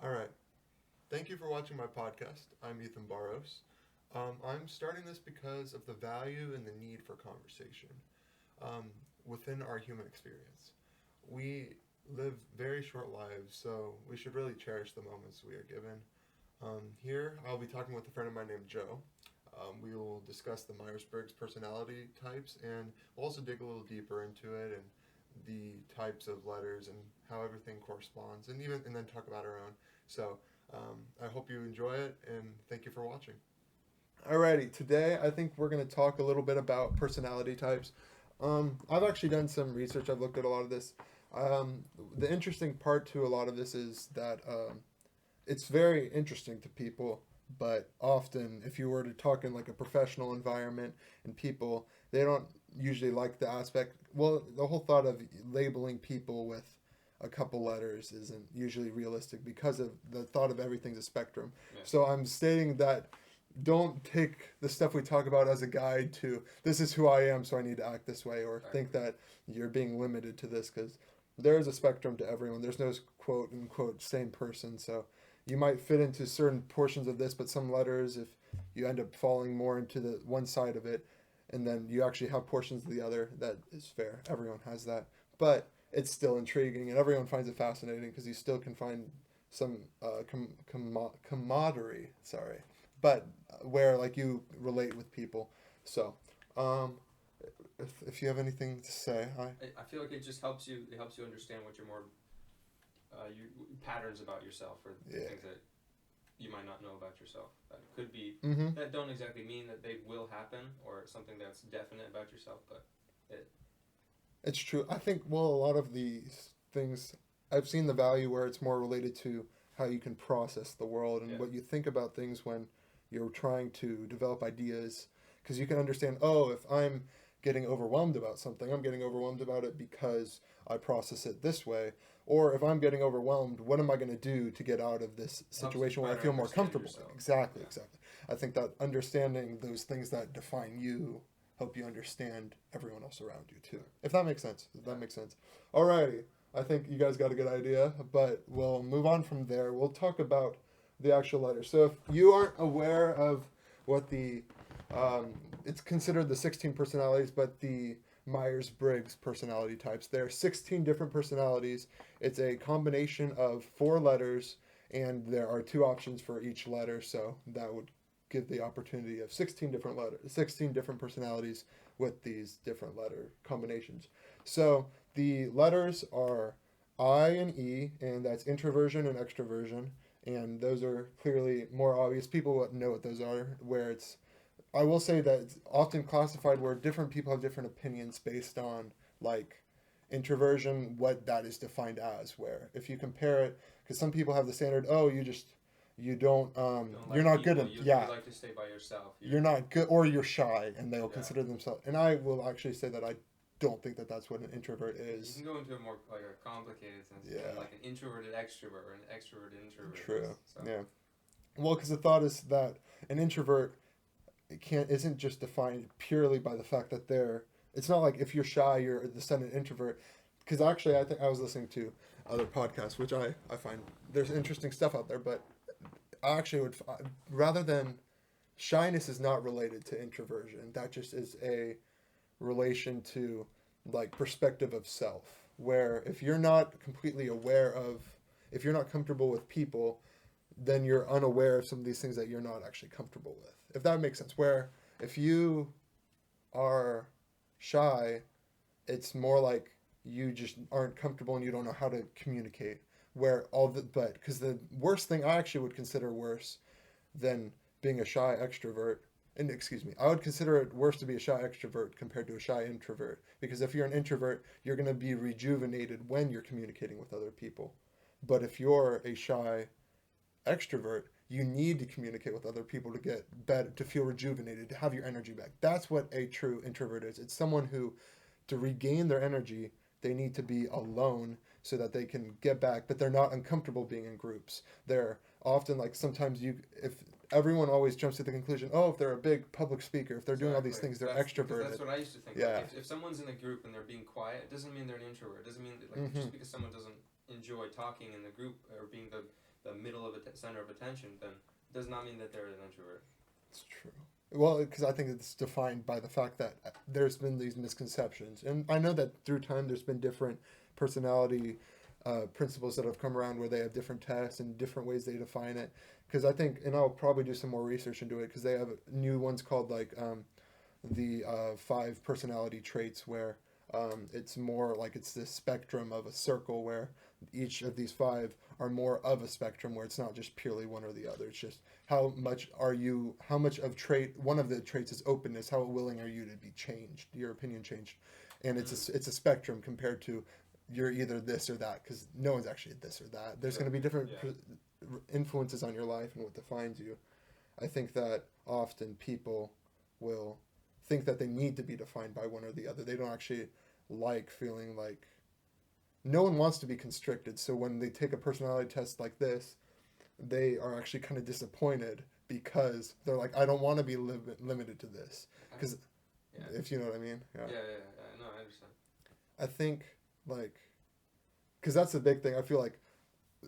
All right. Thank you for watching my podcast. I'm Ethan Barros. I'm starting this because of the value and the need for conversation um, within our human experience. We live very short lives, so we should really cherish the moments we are given. Here, I'll be talking with a friend of mine named Joe. We will discuss the Myers-Briggs personality types, and we'll also dig a little deeper into it and the types of letters and how everything corresponds, and then talk about our own. So I hope you enjoy it, and thank you for watching. Alrighty, today I think we're going to talk a little bit about personality types. I've actually done some research. I've looked at a lot of this. Um, the interesting part to a lot of this is that it's very interesting to people, but often, if you were to talk in like a professional environment and people, they don't usually like the aspect. Well, the whole thought of labeling people with a couple letters isn't usually realistic because of the thought of everything's a spectrum. Yeah. So I'm stating that don't take the stuff we talk about as a guide to this is who I am, so I need to act this way, or think Exactly. that you're being limited to this because there is a spectrum to everyone. There's no quote unquote same person. So you might fit into certain portions of this, but some letters, if you end up falling more into the one side of it, and then you actually have portions of the other, that is fair. Everyone has that. But it's still intriguing, and everyone finds it fascinating because you still can find some camaraderie. Sorry, but where like you relate with people. So, um, if you have anything to say, hi. I feel like it just helps you. It helps you understand what your more you patterns about yourself or Yeah. things that you might not know about yourself. That could be Mm-hmm. that don't exactly mean that they will happen or something that's definite about yourself, but it. It's true. I think well, a lot of these things I've seen the value where it's more related to how you can process the world and Yeah. what you think about things when you're trying to develop ideas because you can understand, oh, if I'm getting overwhelmed about something, I'm getting overwhelmed about it because I process it this way. Or if I'm getting overwhelmed, what am I going to do to get out of this It helps you situation where I better feel more understand comfortable? yourself. Exactly, Yeah. exactly. I think that understanding those things that define you help you understand everyone else around you too. If that makes sense. If Yeah. that makes sense. Alrighty. I think you guys got a good idea, but we'll move on from there. We'll talk about the actual letter. So if you aren't aware of what um, it's considered the 16 personalities, but the Myers-Briggs personality types. There are 16 different personalities. It's a combination of four letters, and there are two options for each letter. So that would give the opportunity of 16 different letters, 16 different personalities with these different letter combinations. So the letters are I and E, and that's introversion and extroversion. And those are clearly more obvious. People know what those are, where it's I will say that it's often classified where different people have different opinions based on like introversion, what that is defined as. Where if you compare it, because some people have the standard, oh, you don't, Don't you're like not good people. at, You yeah, like to stay by yourself. you're You're not good, or you're shy, and they'll yeah. consider themselves. And I will actually say that I don't think that that's what an introvert You is. can go into a more like a complicated sense, Yeah, like an introverted extrovert or an extroverted introvert. true. So Yeah. Well, because the thought is that an introvert it can't isn't just defined purely by the fact that they're it's not like if you're shy you're the descendant introvert because actually I think I was listening to other podcasts which I find there's interesting stuff out there but I actually would rather than shyness is not related to introversion that just is a relation to like perspective of self where if you're not completely aware of if you're not comfortable with people then you're unaware of some of these things that you're not actually comfortable with. If that makes sense. Where if you are shy, it's more like you just aren't comfortable and you don't know how to communicate. Where all the but because the worst thing I actually would consider worse than being a shy extrovert. And excuse me, I would consider it worse to be a shy extrovert compared to a shy introvert. Because if you're an introvert, you're going to be rejuvenated when you're communicating with other people. But if you're a shy extrovert, you need to communicate with other people to get better, to feel rejuvenated, to have your energy back. That's what a true introvert is. It's someone who, to regain their energy, they need to be alone so that they can get back, but they're not uncomfortable being in groups. They're often like sometimes if everyone always jumps to the conclusion, oh, if they're a big public speaker, if they're doing all these exactly. things, they're That's because extroverted. that's what I used to think. Like Yeah. if someone's in a group and they're being quiet, it doesn't mean they're an introvert. It doesn't mean that, like Mm-hmm. just because someone doesn't enjoy talking in the group or being the center of attention, then it does not mean that they're an introvert. It's true. Well, because I think it's defined by the fact that there's been these misconceptions, and I know that through time there's been different personality principles that have come around where they have different tests and different ways they define it. Because I think, and I'll probably do some more research into it, because they have new ones called like the 5 personality traits, where it's more like it's this spectrum of a circle where each of these 5 are more of a spectrum where it's not just purely one or the other. It's just how much of trait, one of the traits is openness, how willing are you to be changed, your opinion changed. And it's a spectrum compared to you're either this or that, because no one's actually this or that. There's going to be different influences on your life and what defines you. I think that often people will think that they need to be defined by one or the other. They don't actually like feeling like, no one wants to be constricted. So when they take a personality test like this, they are actually kind of disappointed because they're like, I don't want to be limited to this. Because if you know what I mean. Yeah. No, I understand. I think, like, because that's the big thing. I feel like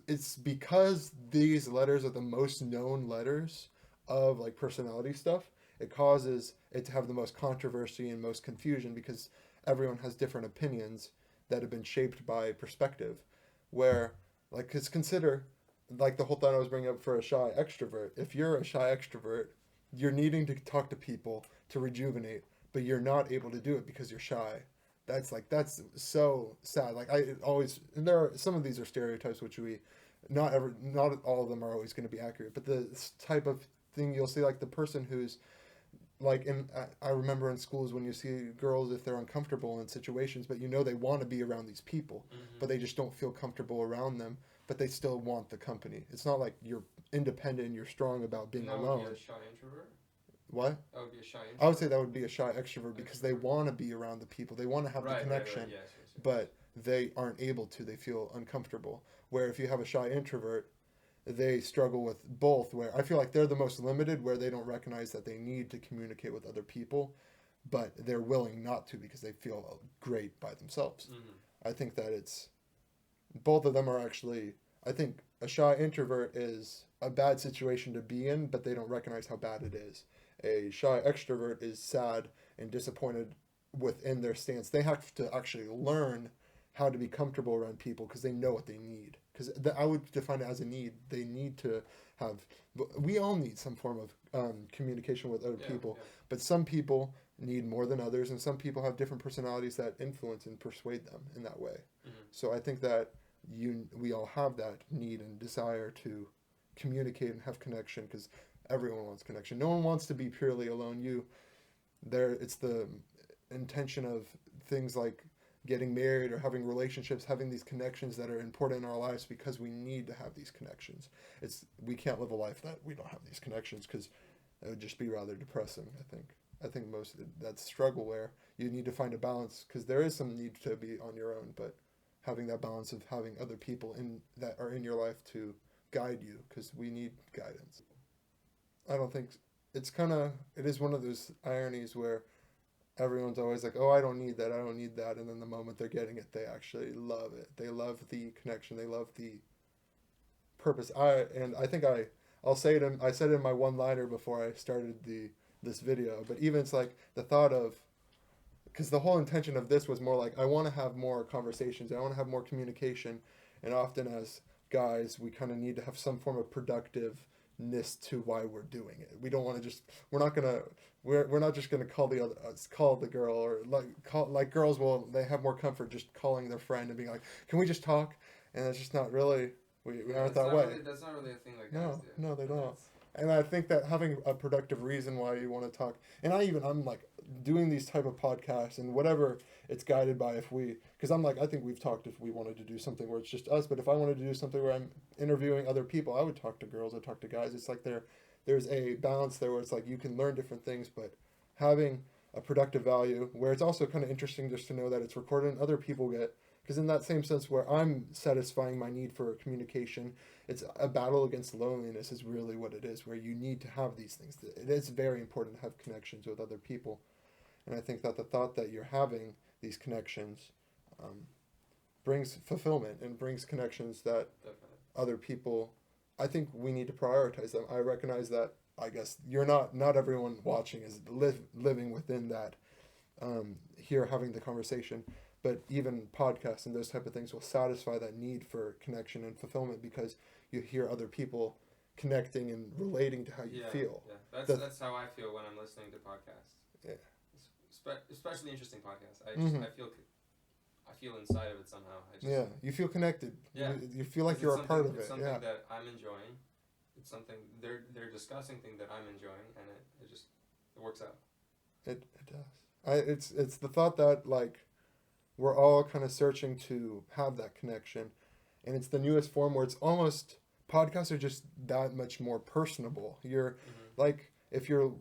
it's because these letters are the most known letters of, like, personality stuff, it causes it to have the most controversy and most confusion because everyone has different opinions that have been shaped by perspective. Where, like, because consider, like, the whole thought I was bringing up for a shy extrovert. If you're a shy extrovert, you're needing to talk to people to rejuvenate, but you're not able to do it because you're shy. That's so sad. Like, I always, and there are some of these are stereotypes which we not all of them are always going to be accurate, but the type of thing you'll see, like the person who's like, I remember in schools when you see girls, if they're uncomfortable in situations, but they want to be around these people, but they just don't feel comfortable around them, but they still want the company. It's not like you're independent and you're strong about being alone. Would be a shy introvert? What? That would be a shy introvert? I would say that would be a shy extrovert because they want to be around the people. They want to have the connection, Yes. But they aren't able to. They feel uncomfortable. Where if you have a shy introvert, they struggle with both, where I feel like they're the most limited, where they don't recognize that they need to communicate with other people, but they're willing not to because they feel great by themselves. I think that it's, both of them are actually, I think a shy introvert is a bad situation to be in, but they don't recognize how bad it is. A shy extrovert is sad and disappointed within their stance. They have to actually learn how to be comfortable around people because they know what they need. Because I would define it as a need. They need to have, we all need some form of communication with other people, but some people need more than others, and some people have different personalities that influence and persuade them in that way. So I think that we all have that need and desire to communicate and have connection, because everyone wants connection. No one wants to be purely alone. It's the intention of things like getting married or having relationships, having these connections that are important in our lives because we need to have these connections. We can't live a life that we don't have these connections, because it would just be rather depressing, I think most of that struggle where you need to find a balance, because there is some need to be on your own, but having that balance of having other people that are in your life to guide you, because we need guidance. I don't think it is one of those ironies where everyone's always like, oh, I don't need that, and then the moment they're getting it, they actually love it. They love the connection, they love the purpose. I said it in my one-liner before I started this video, but even it's like the thought of, because the whole intention of this was more like, I want to have more conversations, I want to have more communication, and often as guys, we kind of need to have some form of productiveness to why we're doing it. We don't want to we're not just gonna call the girl, or like girls will, they have more comfort just calling their friend and being like, can we just talk? And it's just not really, we aren't that way. That's not really a thing like guys do. No, they don't. And I think that having a productive reason why you want to talk, and I'm like doing these type of podcasts and whatever it's guided by, because I'm like, I think we've talked if we wanted to do something where it's just us, but if I wanted to do something where I'm interviewing other people, I would talk to girls, I'd talk to guys. It's like there's a balance there where it's like you can learn different things, but having a productive value where it's also kind of interesting just to know that it's recorded and other people get, because in that same sense where I'm satisfying my need for communication, it's a battle against loneliness is really what it is, where you need to have these things. It is very important to have connections with other people. And I think that the thought that you're having these connections brings fulfillment and brings connections that other people, I think we need to prioritize them. I recognize that. I guess you're not everyone watching is living within that. Here having the conversation, but even podcasts and those type of things will satisfy that need for connection and fulfillment because you hear other people connecting and relating to how you feel. Yeah, that's how I feel when I'm listening to podcasts. Yeah. Especially interesting podcasts. Mm-hmm. I feel inside of it somehow. You feel connected. Yeah. You feel like you're a part of it. It's something that I'm enjoying. It's something they're discussing thing that I'm enjoying, and it works out. It does. It's the thought that like we're all kind of searching to have that connection, and it's the newest form where it's almost podcasts are just that much more personable. You're like if you're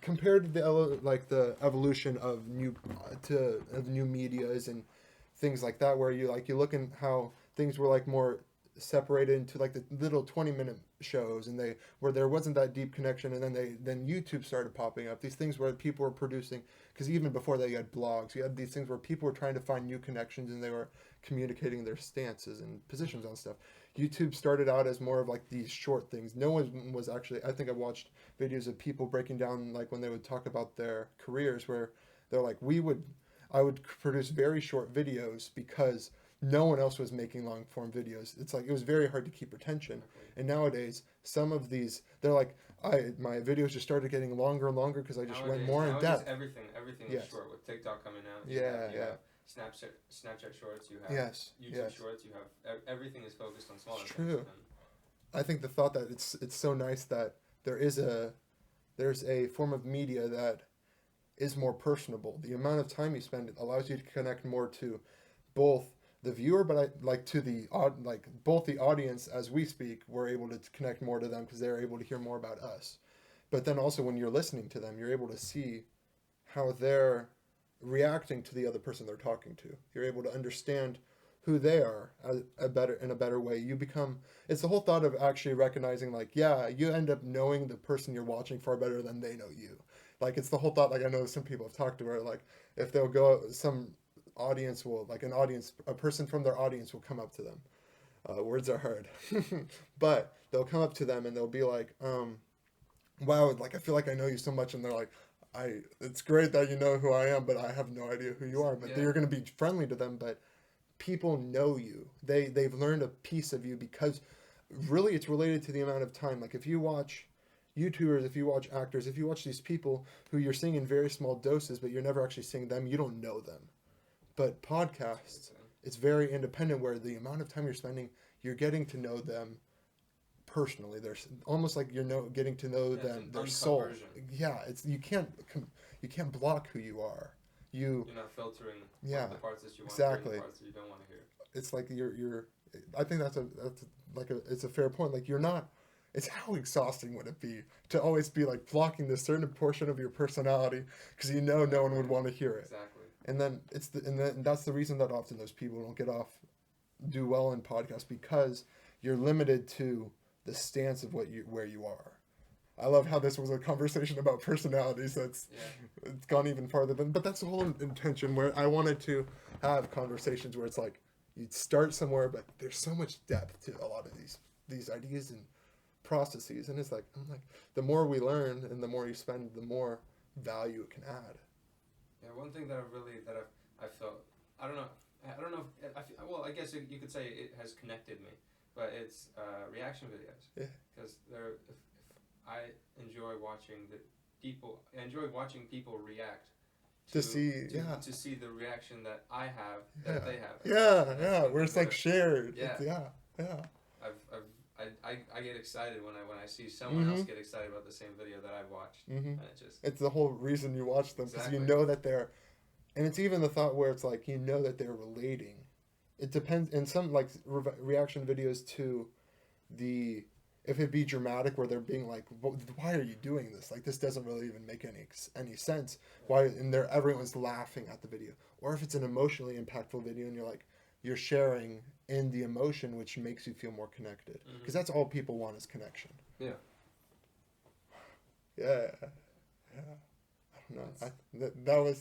compared to the evolution of new medias and things like that, where you look in how things were like more separated into like the little 20-minute shows and where there wasn't that deep connection, and then YouTube started popping up, these things where people were producing, because even before that you had blogs, you had these things where people were trying to find new connections and they were communicating their stances and positions on stuff. YouTube started out as more of like these short things. No one was actually, I think I watched videos of people breaking down like when they would talk about their careers where they're like, I would produce very short videos because no one else was making long form videos. It's like it was very hard to keep attention. And nowadays, some of these, they're like, my videos just started getting longer and longer because I just went more in depth. Everything is short with TikTok coming out. You have Snapchat Shorts. You have YouTube Shorts. You have everything is focused on smaller. It's true. I think the thought that it's so nice that there's a form of media that is more personable. The amount of time you spend allows you to connect more to both the viewer, but both the audience as we speak, we're able to connect more to them because they're able to hear more about us. But then also when you're listening to them, you're able to see how they're reacting to the other person they're talking to. You're able to understand who they are in a better way. It's the whole thought of actually recognizing you end up knowing the person you're watching far better than they know you. Like it's the whole thought, like I know some people have talked to where like if they'll go, some audience will, a person from their audience will come up to them. Words are hard. But they'll come up to them and they'll be like, wow, like I feel like I know you so much, and they're like, it's great that you know who I am, but I have no idea who you are. But you're going to be friendly to them, but people know you. They've learned a piece of you because really it's related to the amount of time. Like if you watch YouTubers, if you watch actors, if you watch these people who you're seeing in very small doses, but you're never actually seeing them, you don't know them. But podcasts, it's very independent where the amount of time you're spending, you're getting to know them personally. There's almost like getting to know them, their soul. Version. Yeah, you can't block who you are. You're not filtering the parts that you want to hear and the parts that you don't want to hear. It's like you're I think it's a fair point. Like it's how exhausting would it be to always be like blocking this certain portion of your personality because no one would want to hear it. Exactly. And then that's the reason that often those people don't do well in podcasts, because you're limited to the stance of where you are. I love how this was a conversation about personalities. It's gone even farther but that's the whole intention, where I wanted to have conversations where it's like you start somewhere, but there's so much depth to a lot of these ideas and processes, and I'm like the more we learn and the more you spend, the more value it can add. Yeah, one thing that I felt, I don't know if, I guess you could say it has connected me, but it's reaction videos. Yeah. Because I enjoy watching people react to see the reaction that I have that they have. Yeah, where it's like shared. Yeah. I get excited when I see someone else get excited about the same video that I've watched, and it's the whole reason you watch them, because you know that they're, and it's even the thought where it's like you know that they're relating. It depends in some like reaction videos to if it be dramatic where they're being like, why are you doing this? Like this doesn't really even make any sense. Why? And everyone's laughing at the video. Or if it's an emotionally impactful video and you're sharing in the emotion, which makes you feel more connected. Because that's all people want is connection. Yeah. Yeah. I don't know.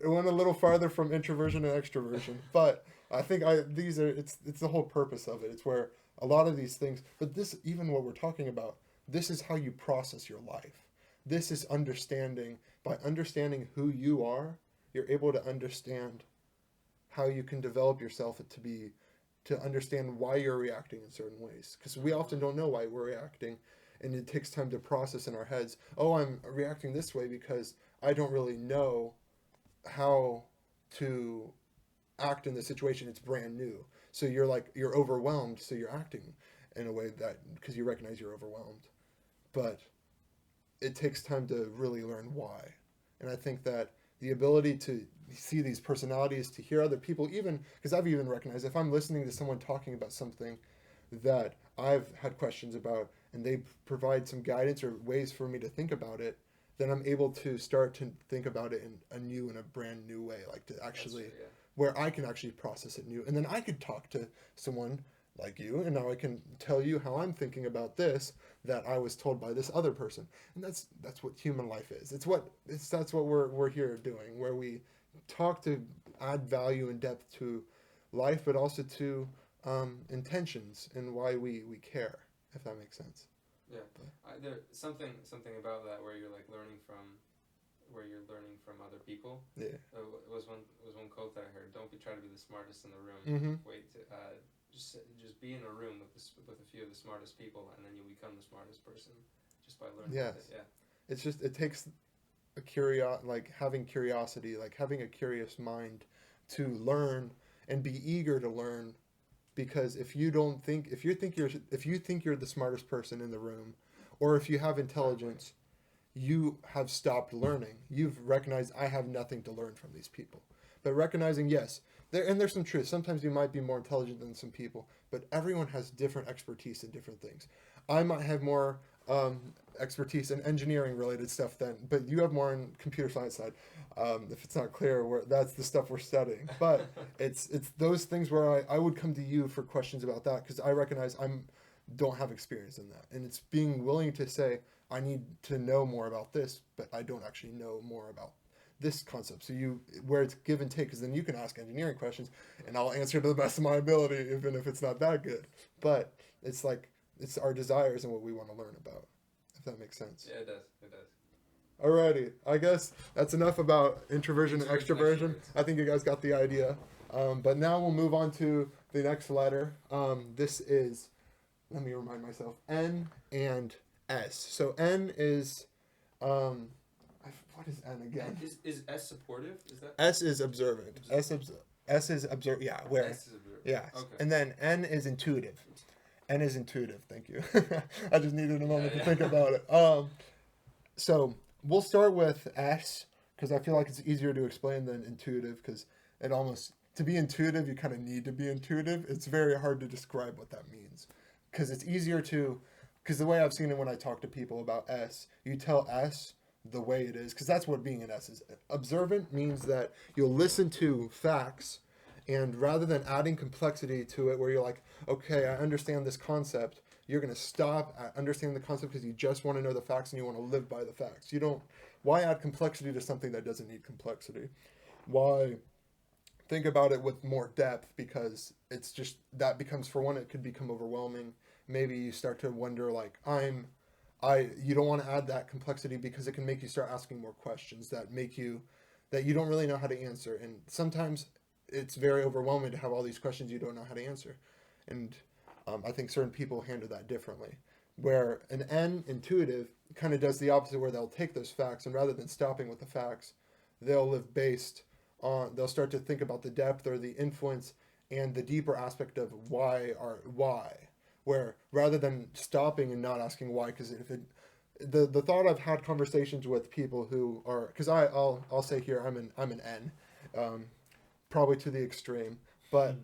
It went a little farther from introversion and extroversion, but I think it's the whole purpose of it. It's where a lot of these things, but this, even what we're talking about, this is how you process your life. This is understanding. By understanding who you are, you're able to understand how you can develop yourself to understand why you're reacting in certain ways. Because we often don't know why we're reacting, and it takes time to process in our heads. Oh, I'm reacting this way because I don't really know how to act in the situation. It's brand new. So you're overwhelmed, so you're acting in a way that because you recognize you're overwhelmed. But it takes time to really learn why. And I think that the ability to see these personalities, to hear other people, even because I've even recognized if I'm listening to someone talking about something that I've had questions about and they provide some guidance or ways for me to think about it, then I'm able to start to think about it in a new and a brand new way, like to actually, That's true, where I can actually process it new. And then I could talk to someone like you, and now I can tell you how I'm thinking about this that I was told by this other person. And that's what human life is. That's what we're here doing, where we talk to add value and depth to life, but also to intentions and why we care, if that makes sense. yeah. There something about that where you're like learning from other people. Yeah. It was one quote that I heard. Don't try to be the smartest in the room. Mm-hmm. Wait to, just be in a room with a few of the smartest people, and then you'll become the smartest person just by learning. Yes. It. Yeah. It's just it takes like having curiosity, like having a curious mind to learn and be eager to learn. Because if you think you're the smartest person in the room, or if you have intelligence, you have stopped learning. You've recognized I have nothing to learn from these people. But recognizing, yes, there's some truth. Sometimes you might be more intelligent than some people, but everyone has different expertise in different things. I might have more expertise in engineering related stuff but you have more in computer science side. If it's not clear, that's the stuff we're studying. But it's those things where I would come to you for questions about that because I recognize don't have experience in that, and it's being willing to say I need to know more about this, but I don't actually know more about this concept. So where it's give and take, because then you can ask engineering questions, and I'll answer to the best of my ability, even if it's not that good. But it's like it's our desires and what we want to learn about, if that makes sense. Yeah, it does. It does. Alrighty, I guess that's enough about introversion and extroversion. I think you guys got the idea. But now we'll move on to the next letter. This is, let me remind myself, N and S. So N is, what is N again? Is S supportive? Is that? S is observant. S is observant. Yeah, where? S is observant. Yeah. Okay. And then N is intuitive. N is intuitive. Thank you. I just needed a moment to think about it. So we'll start with S because I feel like it's easier to explain than intuitive because to be intuitive, you kind of need to be intuitive. It's very hard to describe what that means because it's easier because the way I've seen it when I talk to people about S, you tell S the way it is because that's what being an S is. Observant means that you'll listen to facts and rather than adding complexity to it where you're like, okay, I understand this concept, you're going to stop at understanding the concept because you just want to know the facts and you want to live by the facts. Why add complexity to something that doesn't need complexity? Why think about it with more depth? Because it's just, that becomes, for one, it could become overwhelming. Maybe you start to wonder like, you don't want to add that complexity because it can make you start asking more questions that you don't really know how to answer. And sometimes it's very overwhelming to have all these questions you don't know how to answer. And I think certain people handle that differently. Where an N, intuitive, kind of does the opposite where they'll take those facts and rather than stopping with the facts, they'll they'll start to think about the depth or the influence and the deeper aspect of why. Where rather than stopping and not asking why, because the thought I've had conversations with people who are, because I'll say here I'm an N, probably to the extreme, but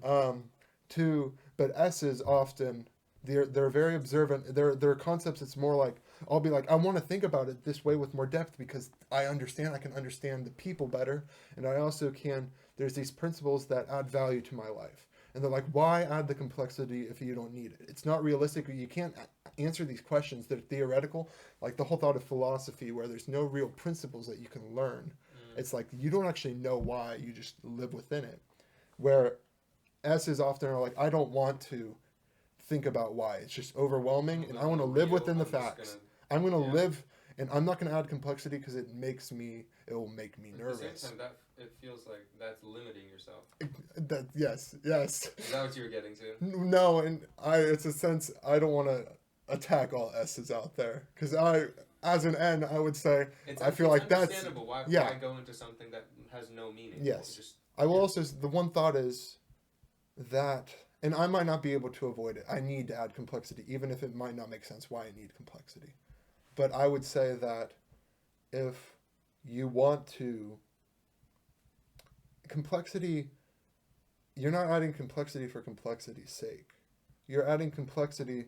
S's often they're very observant. Their concepts, it's more like I'll be like I want to think about it this way with more depth because I can understand the people better, and I also there's these principles that add value to my life. And they're like, why add the complexity if you don't need it? It's not realistic. You can't answer these questions that are theoretical. Like the whole thought of philosophy where there's no real principles that you can learn. It's like you don't actually know why, you just live within it. Where S's often are like, I don't want to think about why. It's just overwhelming, and I want to I'm live real, within the I'm just facts. gonna, I'm going to yeah. live, and I'm not going to add complexity because it will make me At the nervous. same time, that it feels like that's limiting yourself. Yes. Is that what you were getting to? No, and it's a sense I don't want to attack all S's out there because as an N, I would say I feel It's like that's understandable why yeah, go into something that has no meaning. yes. Just I will yeah. also the one thought is that, and I might not be able to avoid it. I need to add complexity, even if it might not make sense why I need complexity. But I would say that if you want to complexity, you're not adding complexity for complexity's sake. You're adding complexity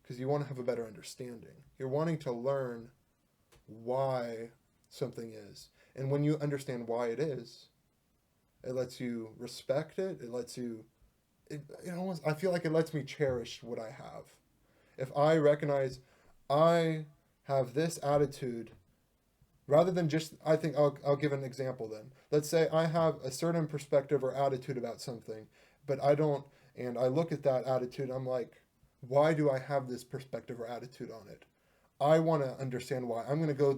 because you want to have a better understanding. You're wanting to learn why something is. And when you understand why it is, it lets you respect it. It lets you, it almost, I feel like it lets me cherish what I have. If I recognize I have this attitude, rather than just, I think I'll give an example then. Let's say I have a certain perspective or attitude about something, but I don't, and I look at that attitude, I'm like, why do I have this perspective or attitude on it? I want to understand why. I'm going to go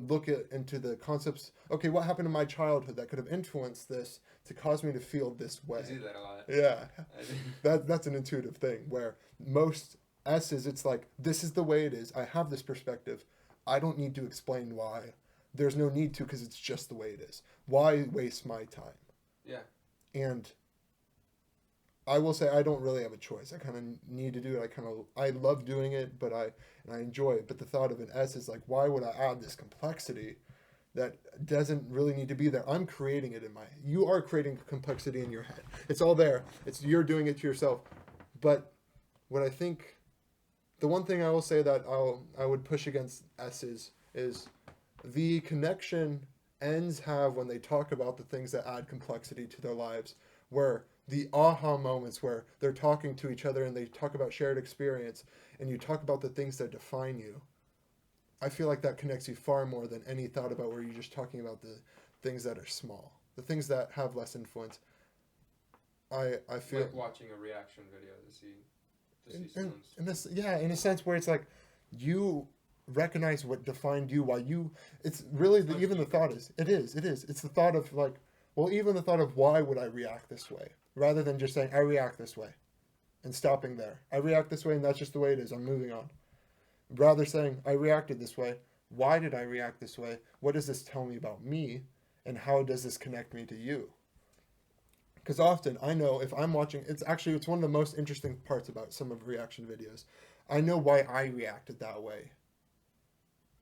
into the concepts. Okay, what happened in my childhood that could have influenced this to cause me to feel this way? I do that a lot. Yeah, that's an intuitive thing where most S's, it's like, this is the way it is. I have this perspective. I don't need to explain why. There's no need to because it's just the way it is. Why waste my time? Yeah. And I will say I don't really have a choice. I kind of need to do it. I love doing it, but I enjoy it. But the thought of an S is like, why would I add this complexity that doesn't really need to be there? I'm creating it you are creating complexity in your head. It's all there. You're doing it to yourself. But what I think, the one thing I will say that I would push against S's is the connection N's have when they talk about the things that add complexity to their lives, where the aha moments where they're talking to each other and they talk about shared experience and you talk about the things that define you. I feel like that connects you far more than any thought about where you're just talking about the things that are small, the things that have less influence. I feel like watching a reaction video to see someone's in a sense where it's like you recognize what defined you, why you. It's really even the thought is it's the thought of like, well, even the thought of why would I react this way, rather than just saying I react this way and stopping there. I react this way and that's just the way it is. I'm moving on. Rather saying I reacted this way. Why did I react this way? What does this tell me about me? And how does this connect me to you? Because often I know if I'm watching, it's one of the most interesting parts about some of reaction videos. I know why I reacted that way.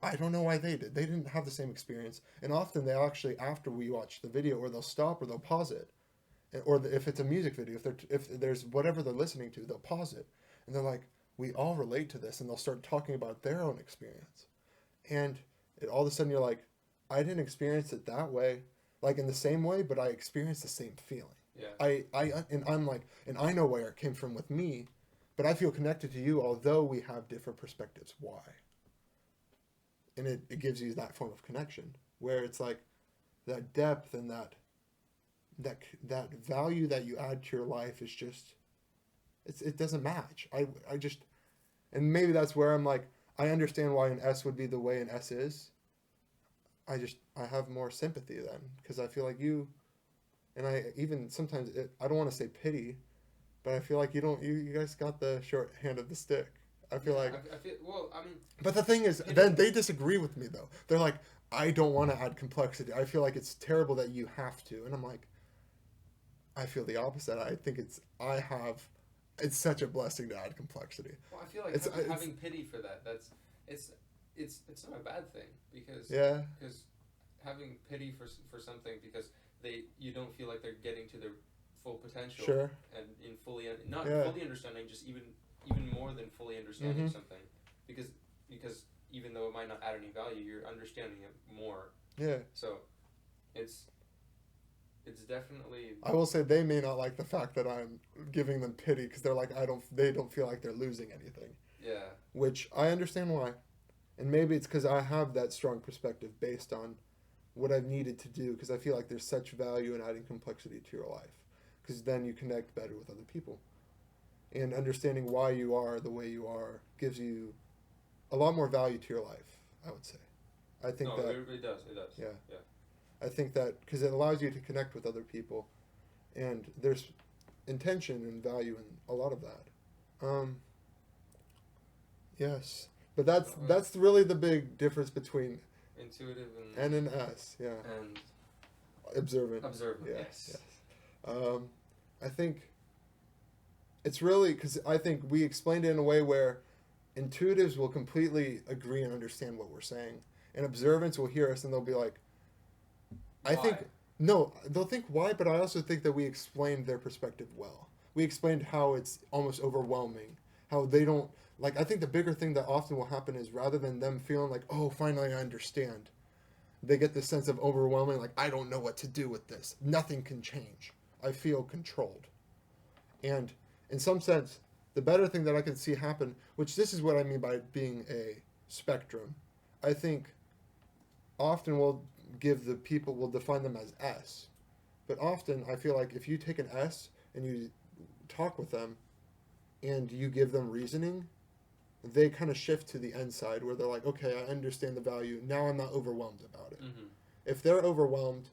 I don't know why they did. They didn't have the same experience. And often they'll actually, after we watch the video, or they'll stop or they'll pause it. If it's a music video, if there's whatever they're listening to, they'll pause it. And they're like, we all relate to this. And they'll start talking about their own experience. And all of a sudden you're like, I didn't experience it that way, like in the same way, but I experienced the same feeling. Yeah. I'm like, and I know where it came from with me, but I feel connected to you, although we have different perspectives. Why? And it gives you that form of connection where it's like that depth and that value that you add to your life is just, it doesn't match. I just, and maybe that's where I'm like, I understand why an S would be the way an S is. I have more sympathy then because I feel like you, and I even sometimes I don't want to say pity, but I feel like you guys got the short hand of the stick. I feel like. I feel, well, I mean. But the thing is, then they disagree with me though. They're like, I don't want to add complexity. I feel like it's terrible that you have to, and I'm like, I feel the opposite. I think it's such a blessing to add complexity. Well, I feel like having pity for that. It's not a bad thing because having pity for something because you don't feel like they're getting to their full potential. Sure. And in fully fully understanding, just even more than fully understanding something, because even though it might not add any value, you're understanding it more. Yeah. So, it's definitely. I will say they may not like the fact that I'm giving them pity because they're like they don't feel like they're losing anything. Yeah. Which I understand why, and maybe it's because I have that strong perspective based on what I've needed to do because I feel like there's such value in adding complexity to your life because then you connect better with other people. and understanding why you are the way you are gives you a lot more value to your life, I would say. I think that it does. It does. Yeah. I think that because it allows you to connect with other people, and there's intention and value in a lot of that. Yes, but that's really the big difference between intuitive and an S, yeah, and observant. Yes. I think it's really because I think we explained it in a way where intuitives will completely agree and understand what we're saying, and observants will hear us and they'll be like, why? I think, no, they'll think why, but I also think that we explained their perspective well. We explained how it's almost overwhelming, how they don't, like, I think the bigger thing that often will happen is rather than them feeling like, oh, finally I understand, they get this sense of overwhelming, like, I don't know what to do with this. Nothing can change. I feel controlled. And in some sense, the better thing that I can see happen, which this is what I mean by being a spectrum, I think often we'll define them as S. But often I feel like if you take an S and you talk with them and you give them reasoning, they kind of shift to the N side where they're like, okay, I understand the value. Now I'm not overwhelmed about it. Mm-hmm. If they're overwhelmed,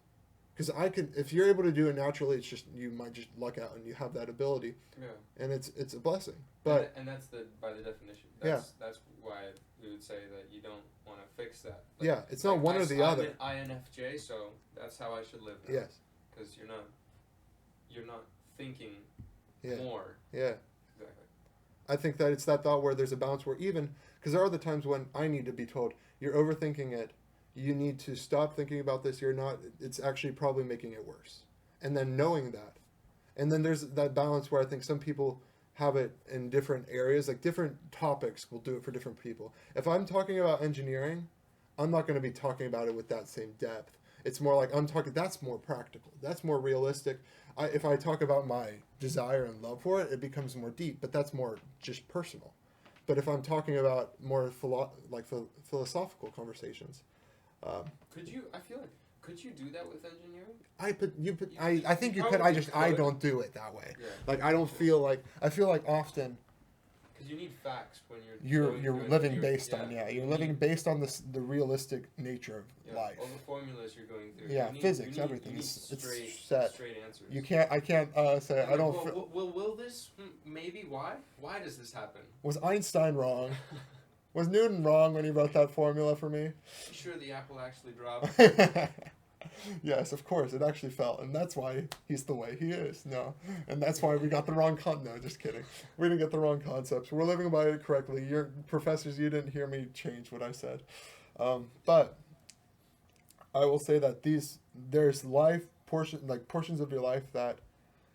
because if you're able to do it naturally, it's just, you might just luck out and you have that ability. Yeah. And it's a blessing. But and that's by the definition. That's why we would say that you don't want to fix that. Like, yeah, it's not one or the other. I'm an INFJ, so that's how I should live now. Yes. Because you're not thinking yeah. more. Yeah. Exactly. I think that it's that thought where there's a balance where even, because there are the times when I need to be told, you're overthinking it, you need to stop thinking about this, it's actually probably making it worse. And then knowing that. And then there's that balance where I think some people have it in different areas, like different topics will do it for different people. If I'm talking about engineering, I'm not going to be talking about it with that same depth. It's more like that's more practical, that's more realistic. If I talk about my desire and love for it, it becomes more deep, but that's more just personal. But if I'm talking about more philosophical conversations, could you do that with engineering? I think you could. I don't do it that way. Yeah. Like I feel like often. Because you need facts when you're living based on you're living based on the realistic nature of life. All the formulas you're going through. Yeah, physics, everything. It's set. Straight answers. You can't. I can't say I don't. Will this? Maybe why? Why does this happen? Was Einstein wrong? Was Newton wrong when he wrote that formula for me? You sure the apple actually dropped? Yes, of course, it actually fell, and that's why he's the way he is. No, and that's why we got the wrong no, just kidding. We didn't get the wrong concepts. We're living by it correctly. Your professors, you didn't hear me change what I said. But I will say that there's portions of your life that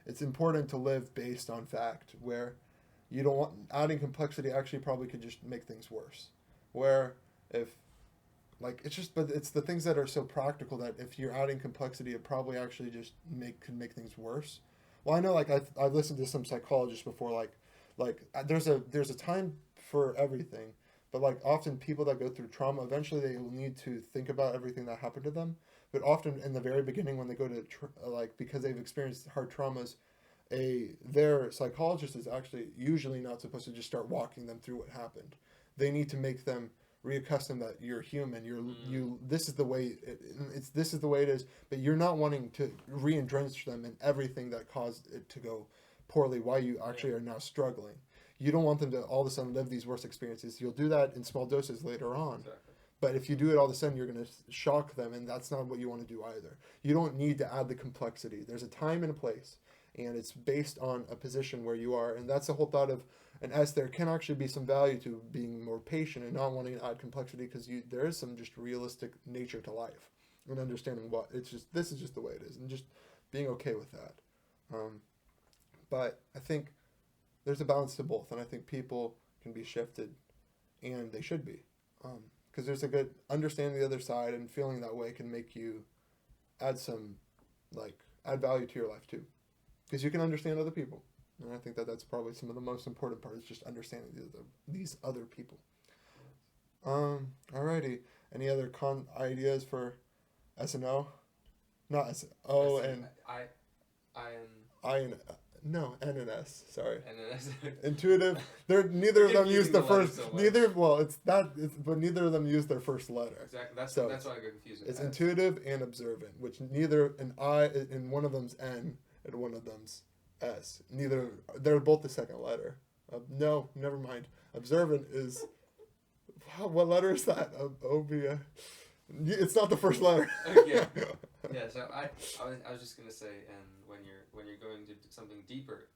it's important to live based on fact, where you don't want adding complexity actually probably could just make things worse. Where if but it's the things that are so practical that if you're adding complexity, it probably actually just could make things worse. Well, I know I've listened to some psychologists before, there's a time for everything, but often people that go through trauma, eventually they will need to think about everything that happened to them. But often in the very beginning, when they go to because they've experienced hard traumas, their psychologist is actually usually not supposed to just start walking them through what happened. They need to make them reaccustom that you're human. This is the way this is the way it is. But you're not wanting to re-entrench them in everything that caused it to go poorly. Why you actually are now struggling. You don't want them to all of a sudden live these worst experiences. You'll do that in small doses later on. Exactly. But if you do it all of a sudden, you're going to shock them, and that's not what you want to do either. You don't need to add the complexity. There's a time and a place, and it's based on a position where you are, and that's the whole thought of an S. There can actually be some value to being more patient and not wanting to add complexity, because there is some just realistic nature to life and understanding this is just the way it is, and just being okay with that. But I think there's a balance to both, and I think people can be shifted, and they should be. Because there's a good understanding the other side, and feeling that way can make you add value to your life too. Because you can understand other people. And I think that's probably some of the most important part, is just understanding these other people. Alrighty. Any other ideas for S and O? Not S O and I am. I and No, N and S. Sorry. N and S. Intuitive. Neither of them use the first. So but neither of them use their first letter. Exactly. That's why I got confused. It's intuitive and observant, which neither an I in one of them's N and one of them's S. Neither. They're both the second letter. No, never mind. Observant is. What letter is that? Obia. It's not the first letter. Yeah. Yeah. So I was just gonna say, and when you're going to do something deeper,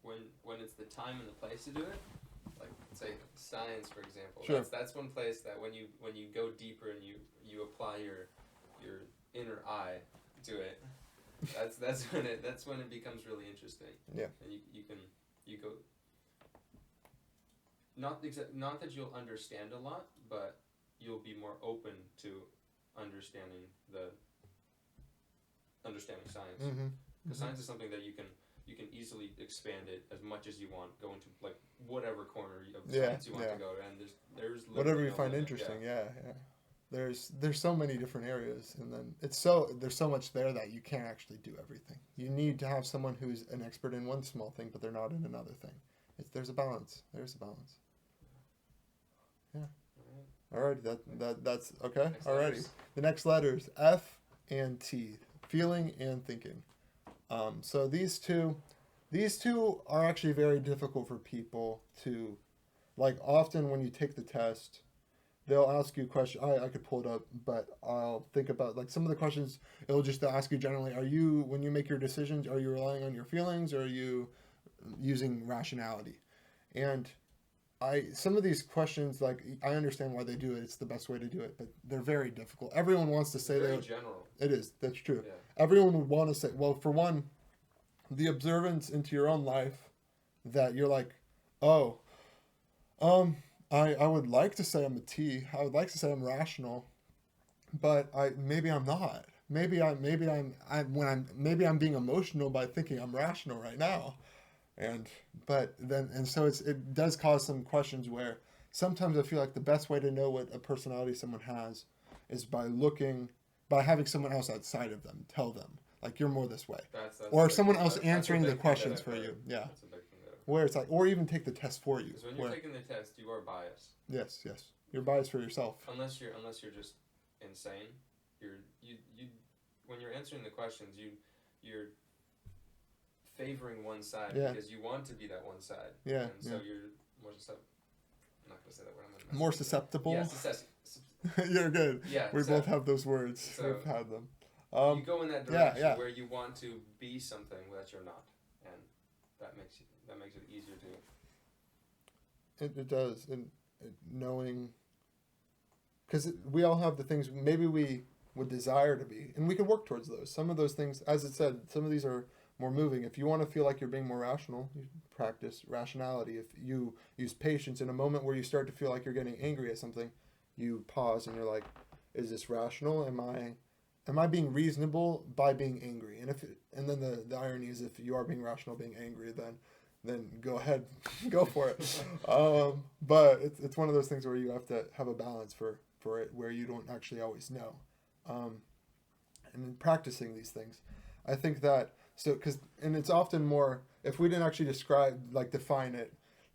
when it's the time and the place to do it, like say science for example. Sure. That's one place that when you go deeper and you apply your inner eye to it, that's when it becomes really interesting. Yeah. And you go. Not that you'll understand a lot, but you'll be more open to understanding science. Because science is something that you can easily expand it as much as you want, go into like whatever corner of science you want to go, and there's whatever you find interesting. Yeah. There's so many different areas, and then there's so much there that you can't actually do everything. You need to have someone who's an expert in one small thing, but they're not in another thing. There's a balance. Yeah. Alrighty, that's okay. Alrighty. The next letters F and T, feeling and thinking. So these two are actually very difficult for people to, like, often when you take the test, they'll ask you questions. I could pull it up, but I'll think about, like, some of the questions. It'll just ask you generally, when you make your decisions, are you relying on your feelings, or are you using rationality? And some of these questions, like, I understand why they do it. It's the best way to do it, but they're very difficult. Everyone wants to say very general. It is. That's true. Yeah. Everyone would want to say, well, for one, the observance into your own life that you're like, I would like to say I'm a T. I would like to say I'm rational, but maybe I'm not. Maybe I'm being emotional by thinking I'm rational right now. So it does cause some questions where sometimes I feel like the best way to know what a personality someone has is by having someone else outside of them tell them, like, you're more this way, or someone else answering the questions for you. Yeah, that's a big thing where it's like, or even take the test for you. Because when you're taking the test, you are biased. Yes, you're biased for yourself. Unless you're just insane, when you're answering the questions, you're favoring one side because you want to be that one side. Yeah. And so you're more susceptible. I'm not going to say that word. More susceptible? Yeah, You're good. Yeah. We both have those words. So we've had them. You go in that direction where you want to be something that you're not. And that makes it easier to... It does. And knowing... Because we all have the things maybe we would desire to be. And we can work towards those. Some of those things, as it said, some of these are more moving. If you want to feel like you're being more rational, you practice rationality. If you use patience in a moment where you start to feel like you're getting angry at something, you pause and you're like, is this rational? Am I being reasonable by being angry? And then the irony is, if you are being rational being angry, then go ahead, go for it. But it's one of those things where you have to have a balance for it, where you don't actually always know. And in practicing these things, I think that and it's often more, if we didn't actually define it,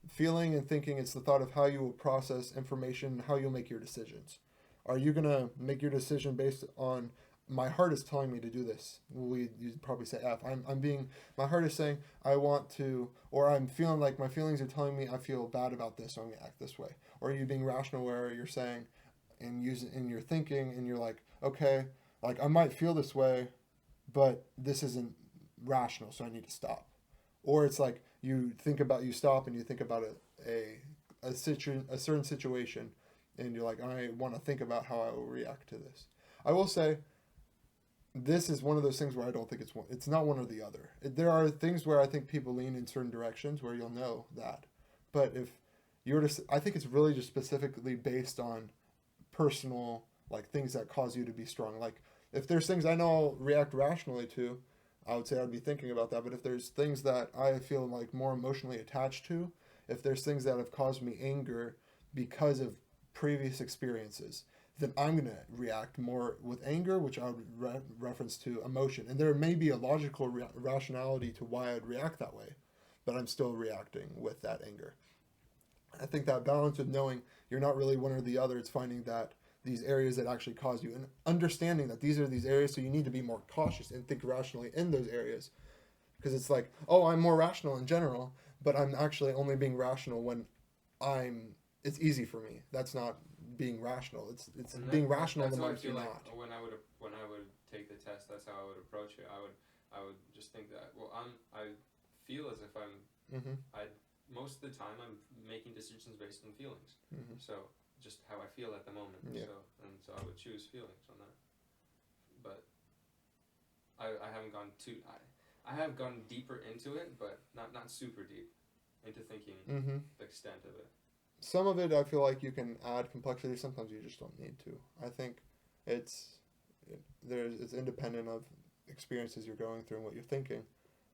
feeling and thinking, it's the thought of how you will process information, how you'll make your decisions. Are you going to make your decision based on, my heart is telling me to do this? You'd probably say F. My heart is saying I want to, or I'm feeling like my feelings are telling me I feel bad about this, so I'm going to act this way. Or are you being rational where you're saying, and in your thinking, and you're like, okay, like, I might feel this way, but this isn't rational, so I need to stop. Or it's like you stop and you think about a certain situation, and you're like, I want to think about how I will react to this. I will say, this is one of those things where I don't think it's not one or the other. There are things where I think people lean in certain directions where you'll know that. But if you were to, I think it's really just specifically based on personal, like, things that cause you to be strong. Like, if there's things I know I'll react rationally to, I would say I'd be thinking about that. But if there's things that I feel like more emotionally attached to, if there's things that have caused me anger because of previous experiences, then I'm going to react more with anger, which I would reference to emotion. And there may be a logical rationality to why I'd react that way, but I'm still reacting with that anger. I think that balance with knowing you're not really one or the other, it's finding that these areas that actually cause you and understanding that these are these areas, so you need to be more cautious and think rationally in those areas. Because it's like, oh, I'm more rational in general, but I'm actually only being rational when it's easy for me. That's not being rational. It's being rational the moment you're not. When I would take the test, that's how I would approach it. I would just think that, well, I feel as if most of the time I'm making decisions based on feelings. So just how I feel at the moment. Yeah. So I would choose feelings on that. But I haven't gone too. I have gone deeper into it, but not super deep into thinking the extent of it. Some of it I feel like you can add complexity. Sometimes you just don't need to. I think it's independent of experiences you're going through and what you're thinking.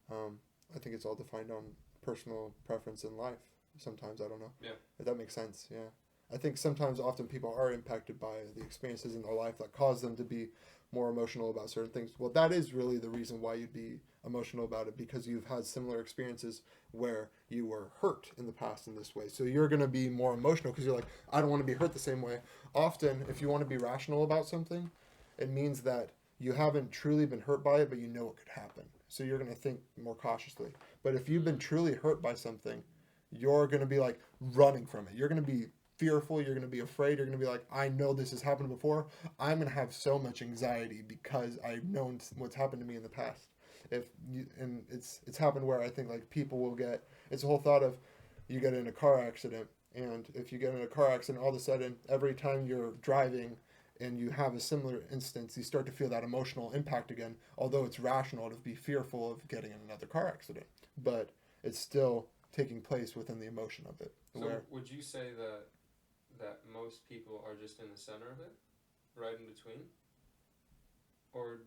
I think it's all defined on personal preference in life. Sometimes, I don't know. Yeah. If that makes sense, yeah. I think often people are impacted by the experiences in their life that cause them to be more emotional about certain things. Well, that is really the reason why you'd be emotional about it, because you've had similar experiences where you were hurt in the past in this way. So you're going to be more emotional because you're like, I don't want to be hurt the same way. Often, if you want to be rational about something, it means that you haven't truly been hurt by it, but you know it could happen. So you're going to think more cautiously. But if you've been truly hurt by something, you're going to be like running from it. You're going to be fearful. You're going to be afraid. You're going to be like, I know this has happened before. I'm going to have so much anxiety because I've known what's happened to me in the past. And it's happened where I think like people will get, it's a whole thought of you get in a car accident. And if you get in a car accident, all of a sudden, every time you're driving and you have a similar instance, you start to feel that emotional impact again, although it's rational to be fearful of getting in another car accident. But it's still taking place within the emotion of it. So would you say that most people are just in the center of it, right in between? Or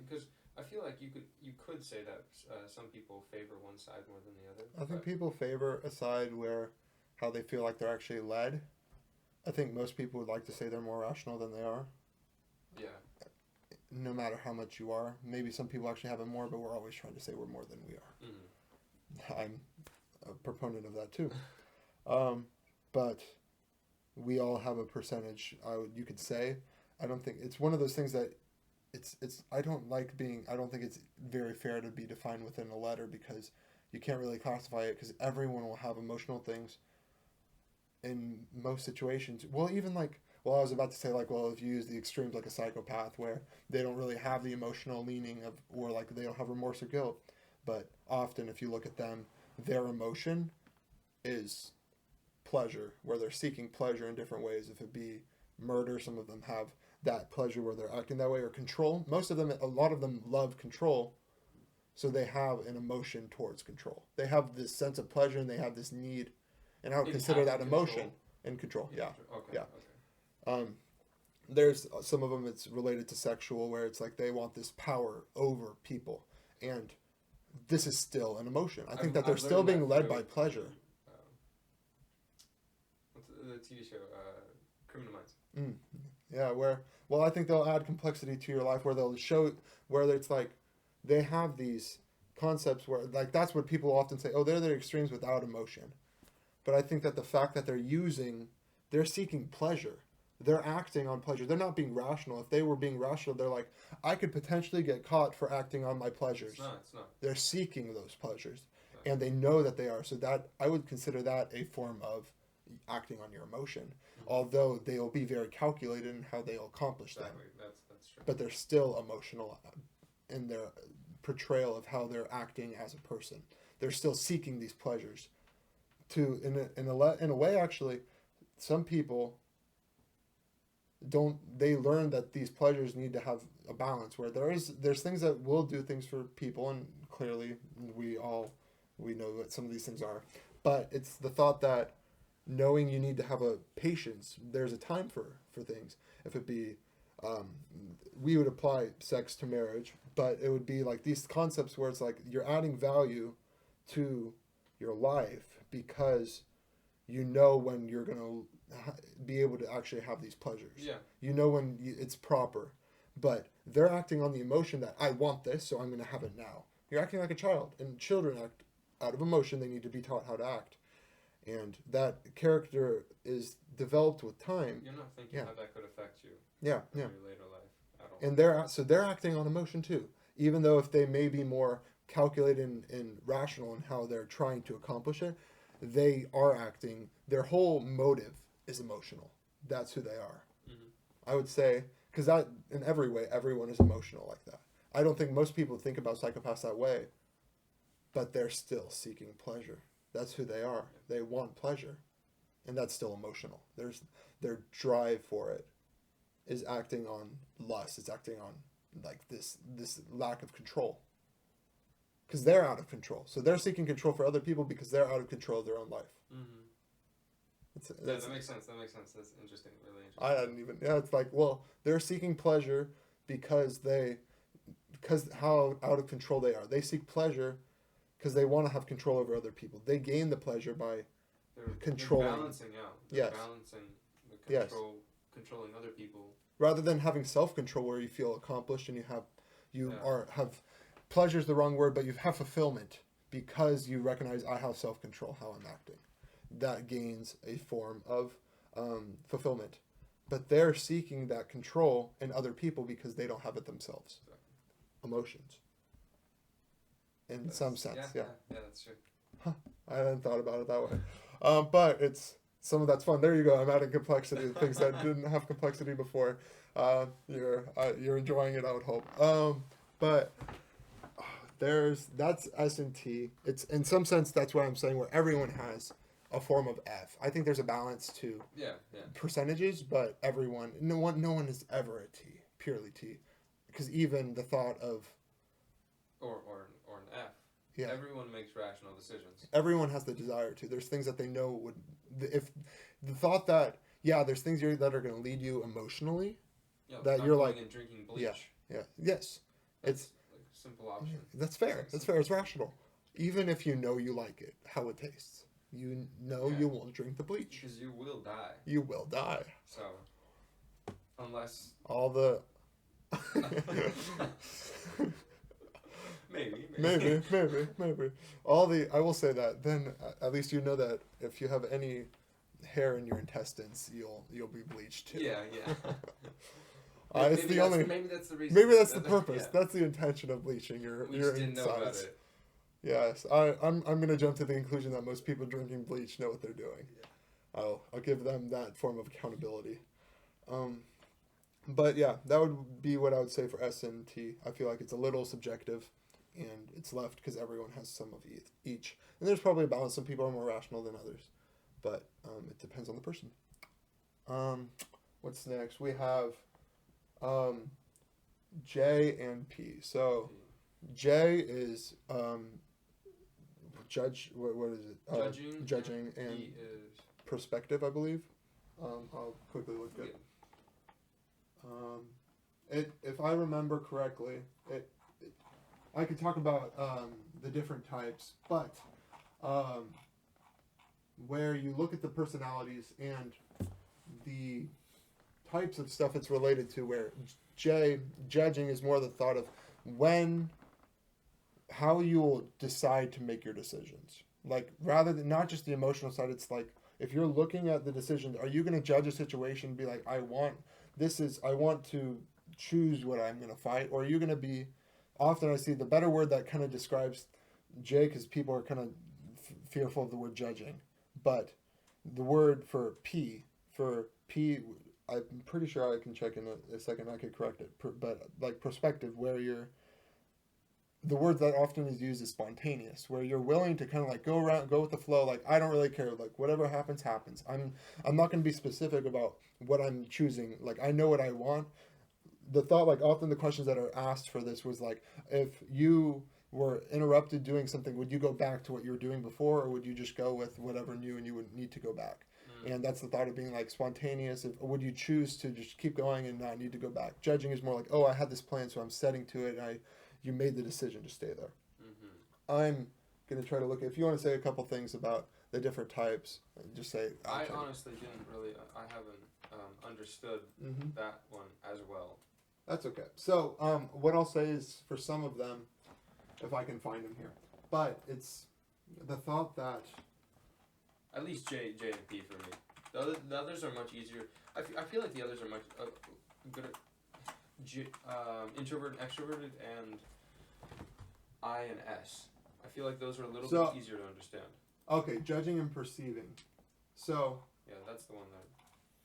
because I feel like you could say that some people favor one side more than the other. I think people favor a side where how they feel like they're actually led. I think most people would like to say they're more rational than they are. Yeah. No matter how much you are. Maybe some people actually have it more, but we're always trying to say we're more than we are. I'm a proponent of that too. But we all have a percentage, you could say. I don't think it's one of those things that I don't think it's very fair to be defined within a letter, because you can't really classify it, because everyone will have emotional things in most situations. Well, even I was about to say if you use the extremes like a psychopath where they don't really have the emotional leaning of, or like they don't have remorse or guilt, but often if you look at them, their emotion is pleasure, where they're seeking pleasure in different ways. If it be murder, some of them have that pleasure where they're acting that way, or control. A lot of them love control, so they have an emotion towards control. They have this sense of pleasure and they have this need, and I would consider that emotion and control. Yeah. Okay. Yeah. Okay. There's some of them it's related to sexual, where it's like they want this power over people, and this is still an emotion. I think that they're still being led by pleasure. What's the TV show? Criminal Minds. Yeah, I think they'll add complexity to your life, where they'll show where it's like they have these concepts where that's what people often say, oh, they're the extremes without emotion. But I think that the fact that they're seeking pleasure. They're acting on pleasure. They're not being rational. If they were being rational, they're like, I could potentially get caught for acting on my pleasures. It's not. They're seeking those pleasures. Right. And they know that they are. So that I would consider that a form of acting on your emotion. Although they'll be very calculated in how they'll accomplish that. That's true. But they're still emotional in their portrayal of how they're acting as a person. They're still seeking these pleasures. In a way, actually, some people they learn that these pleasures need to have a balance, where there's things that will do things for people, and clearly we know what some of these things are. But it's the thought that knowing you need to have a patience, there's a time for things. If it be, we would apply sex to marriage, but it would be like these concepts where it's like you're adding value to your life because you know when you're going to be able to actually have these pleasures. Yeah. You know when it's proper, but they're acting on the emotion that I want this, so I'm going to have it now. You're acting like a child, and children act out of emotion. They need to be taught how to act, and that character is developed with time. You're not thinking how that could affect you. Yeah, in your later life at all. And they're acting on emotion too, even though if they may be more calculated and rational in how they're trying to accomplish it, they are acting. Their whole motive is emotional. That's who they are. I would say, because that in every way, everyone is emotional like that. I don't think most people think about psychopaths that way, but they're still seeking pleasure. That's who they are. They want pleasure, and that's still emotional. There's their drive for it is acting on lust. It's acting on like this lack of control, because they're out of control. So they're seeking control for other people because they're out of control of their own life. That makes sense. That's interesting. Really interesting. I didn't even. Yeah, it's like, well, they're seeking pleasure because how out of control they are. They seek pleasure because they want to have control over other people. They gain the pleasure by controlling. They're balancing out. They're balancing the controlling other people. Rather than having self-control where you feel accomplished and have pleasure is the wrong word, but you have fulfillment because you recognize I have self-control how I'm acting. That gains a form of fulfillment. But they're seeking that control in other people because they don't have it themselves. Exactly. Emotions. In some sense, yeah, that's true. Huh. I hadn't thought about it that way. But it's some of that's fun. There you go. I'm adding complexity to things that didn't have complexity before. You're enjoying it, I would hope. But that's S&T. It's in some sense that's what I'm saying, where everyone has a form of F. I think there's a balance to percentages, but no one is ever a T, purely T, because even the thought of or an F. Yeah. Everyone makes rational decisions. Everyone has the desire to. There's things that they know would, if the thought that there's things that are going to lead you emotionally, that you're like and drinking bleach. Yes, it's like a simple option. That's fair. That's fair. It's rational, even if you know you like it, how it tastes. You know you won't drink the bleach because you will die. You will die. So, unless all the. Maybe. I will say that. Then at least you know that if you have any hair in your intestines, you'll be bleached too. Yeah. Maybe that's the reason. Maybe that's the purpose. Yeah. That's the intention of bleaching your insides. Didn't know about it. Yes, I'm gonna jump to the conclusion that most people drinking bleach know what they're doing. Yeah. I'll give them that form of accountability. But yeah, that would be what I would say for S and T. I feel like it's a little subjective, and it's left because everyone has some of each. And there's probably a balance. Some people are more rational than others, but it depends on the person. What's next? We have J and P. So J is judge. What is it? Judging and perspective, I believe. I'll quickly look at. If I remember correctly, I could talk about the different types, but where you look at the personalities and the types of stuff it's related to, where judging is more the thought of how you will decide to make your decisions. Like, rather than not just the emotional side, it's like, if you're looking at the decisions, are you going to judge a situation and be like, I want to choose what I'm going to fight? Or are you going to be, often I see the better word that kind of describes J, because people are kind of fearful of the word judging. But the word for P, I'm pretty sure I can check in a second, I could correct it. But like perspective, where the word that often is used is spontaneous, where you're willing to kind of like go with the flow. Like, I don't really care. Like, whatever happens. I'm not going to be specific about what I'm choosing. Like, I know what I want. The thought, like, often the questions that are asked for this was like, if you were interrupted doing something, would you go back to what you were doing before, or would you just go with whatever new and you would need to go back? And that's the thought of being like spontaneous. Or would you choose to just keep going and not need to go back? Judging is more like, I had this plan, so I'm setting to it. And you made the decision to stay there. Mm-hmm. I'm going to try to look, if you want to say a couple things about the different types. And just say. I honestly didn't really. I haven't understood that one as well. That's okay. So what I'll say is for some of them, if I can find them here, but it's the thought that. At least J and P for me. The others are much easier. I feel like the others are much good at introvert and extroverted, and I and S. I feel like those are a little bit easier to understand. Okay, judging and perceiving. So. Yeah, that's the one that.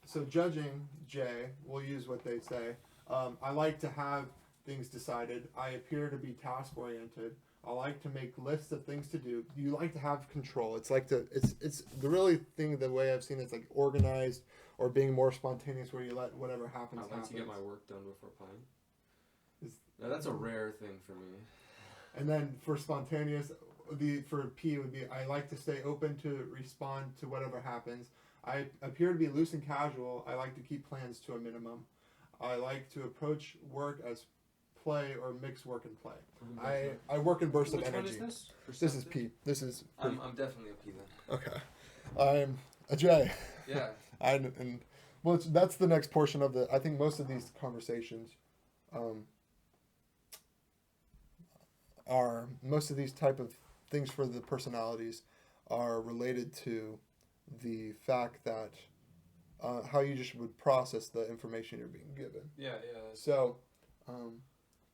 So judging, J, we'll use what they say. I like to have things decided. I appear to be task oriented. I like to make lists of things to do. You like to have control. It's like it's the really thing, the way I've seen it's like organized or being more spontaneous where you let whatever happens happen. I like to get my work done before playing. Now that's a rare thing for me. And then for spontaneous, for P would be I like to stay open to respond to whatever happens. I appear to be loose and casual. I like to keep plans to a minimum. I like to approach work as play or mix work and play. I work in bursts of energy. Which one is this? This is P. This is. I'm definitely a P then. Okay, I'm a J. Yeah. Well, that's the next portion of the. I think most of these conversations, are most of these type of things for the personalities are related to the fact that how you just would process the information you're being given. Yeah. So.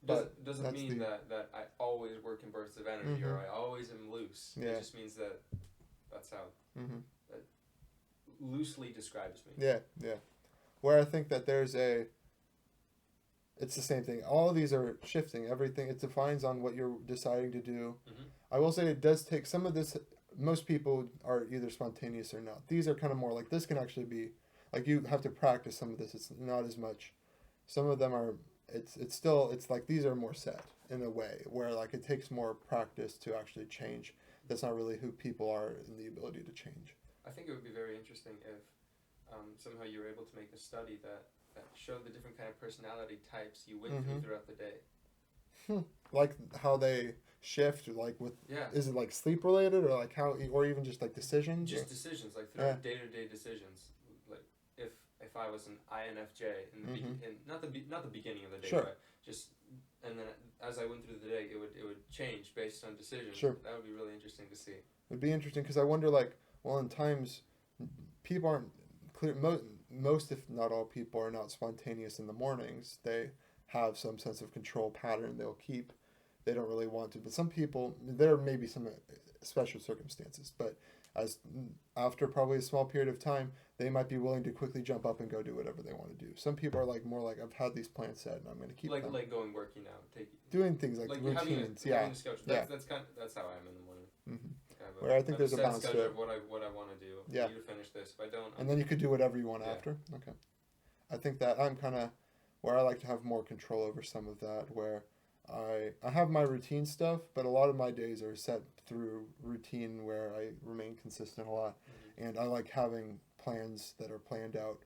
Doesn't mean that I always work in bursts of energy or I always am loose. Yeah. It just means that that's how that loosely describes me. Yeah. Where I think that it's the same thing. All of these are shifting. Everything, it defines on what you're deciding to do. I will say it does take some of this. Most people are either spontaneous or not. These are kind of more like this can actually be, like you have to practice some of this. It's not as much. Some of them are. It's like these are more set in a way where like it takes more practice to actually change. That's not really who people are in the ability to change. I think it would be very interesting if somehow you were able to make a study that showed the different kind of personality types you went through throughout the day. Like how they shift, like with is it like sleep related or like how, or even just like decisions? Just decisions, like throughout day-to-day decisions. Like if I was an INFJ in not the beginning of the day, but just and then as I went through the day, it would change based on decisions. Sure. That would be really interesting to see. It'd be interesting because I wonder, like, well, in times people aren't clear. Most, if not all, people are not spontaneous in the mornings. They have some sense of control pattern they'll keep. They don't really want to, but some people, there may be some special circumstances, but as after probably a small period of time, they might be willing to quickly jump up and go do whatever they want to do. Some people are like more like I've had these plans set and I'm going to keep them. Like going working out, doing things like routines. Having a schedule. That's how I am in the morning. Where I think there's a balance to it. Of what I want to do. Yeah. I need to finish this. If I don't, and then you could do whatever you want after. Okay. I think that I'm kind of where I like to have more control over some of that. Where I have my routine stuff, but a lot of my days are set through routine where I remain consistent a lot, and I like having plans that are planned out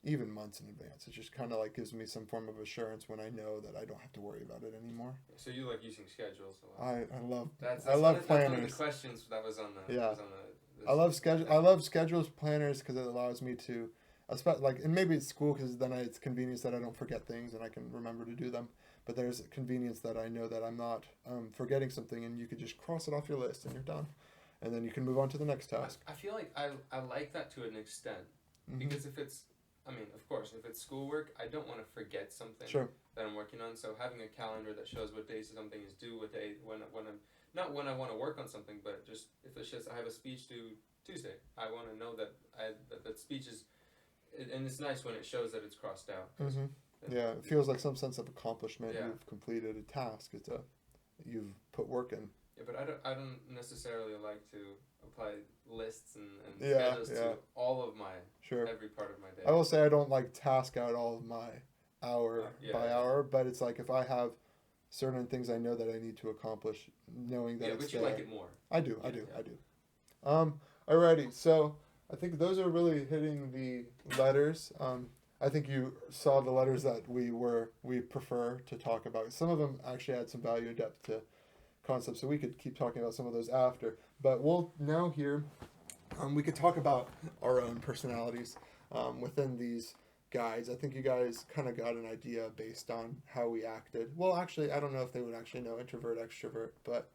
even months in advance. It just kind of like gives me some form of assurance when I know that I don't have to worry about it anymore. So you like using schedules a lot. I love planners. That's one of the questions that was on the. I love schedules, planners, because it allows me to, and maybe it's school because then it's convenience that I don't forget things and I can remember to do them. But there's a convenience that I know that I'm not forgetting something, and you could just cross it off your list and you're done, and then you can move on to the next task. I feel like I like that to an extent because if it's, of course, if it's schoolwork, I don't want to forget something that I'm working on. So having a calendar that shows what days something is due, what day when I'm not when I want to work on something, but just if it's just I have a speech due Tuesday, I want to know that that speech is, and it's nice when it shows that it's crossed out. Yeah, it feels like some sense of accomplishment. Yeah. You've completed a task. You've put work in. Yeah, but I don't necessarily like to apply lists and schedules to all of my every part of my day. I will say I don't like task out all of my hour by hour, but it's like if I have certain things I know that I need to accomplish, knowing that it's but you like it more. I do. Alrighty, so I think those are really hitting the letters. I think you saw the letters that we prefer to talk about. Some of them actually add some value and depth to concepts, so we could keep talking about some of those after. But we'll now hear we could talk about our own personalities within these guides. I think you guys kind of got an idea based on how we acted. Well, actually, I don't know if they would actually know introvert, extrovert, but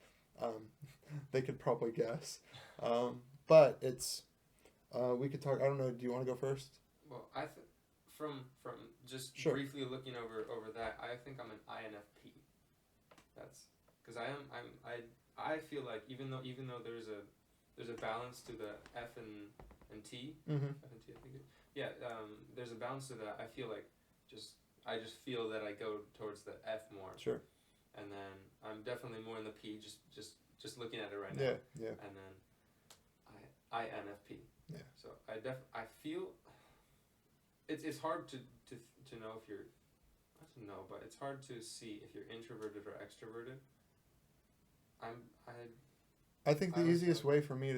they could probably guess. But it's we could talk. I don't know. Do you want to go first? Well, from just Sure. briefly looking over that, I think I'm an INFP. That's because I feel like even though there's a balance to the F and T. Mm-hmm. F and T, I think. Yeah. There's a balance to that. I feel like I just feel that I go towards the F more. Sure. And then I'm definitely more in the P. Just looking at it right now. Yeah. Yeah. And then INFP. Yeah. So I feel it's hard to know if you're not to know, but it's hard to see if you're introverted or extroverted. I think the easiest way for me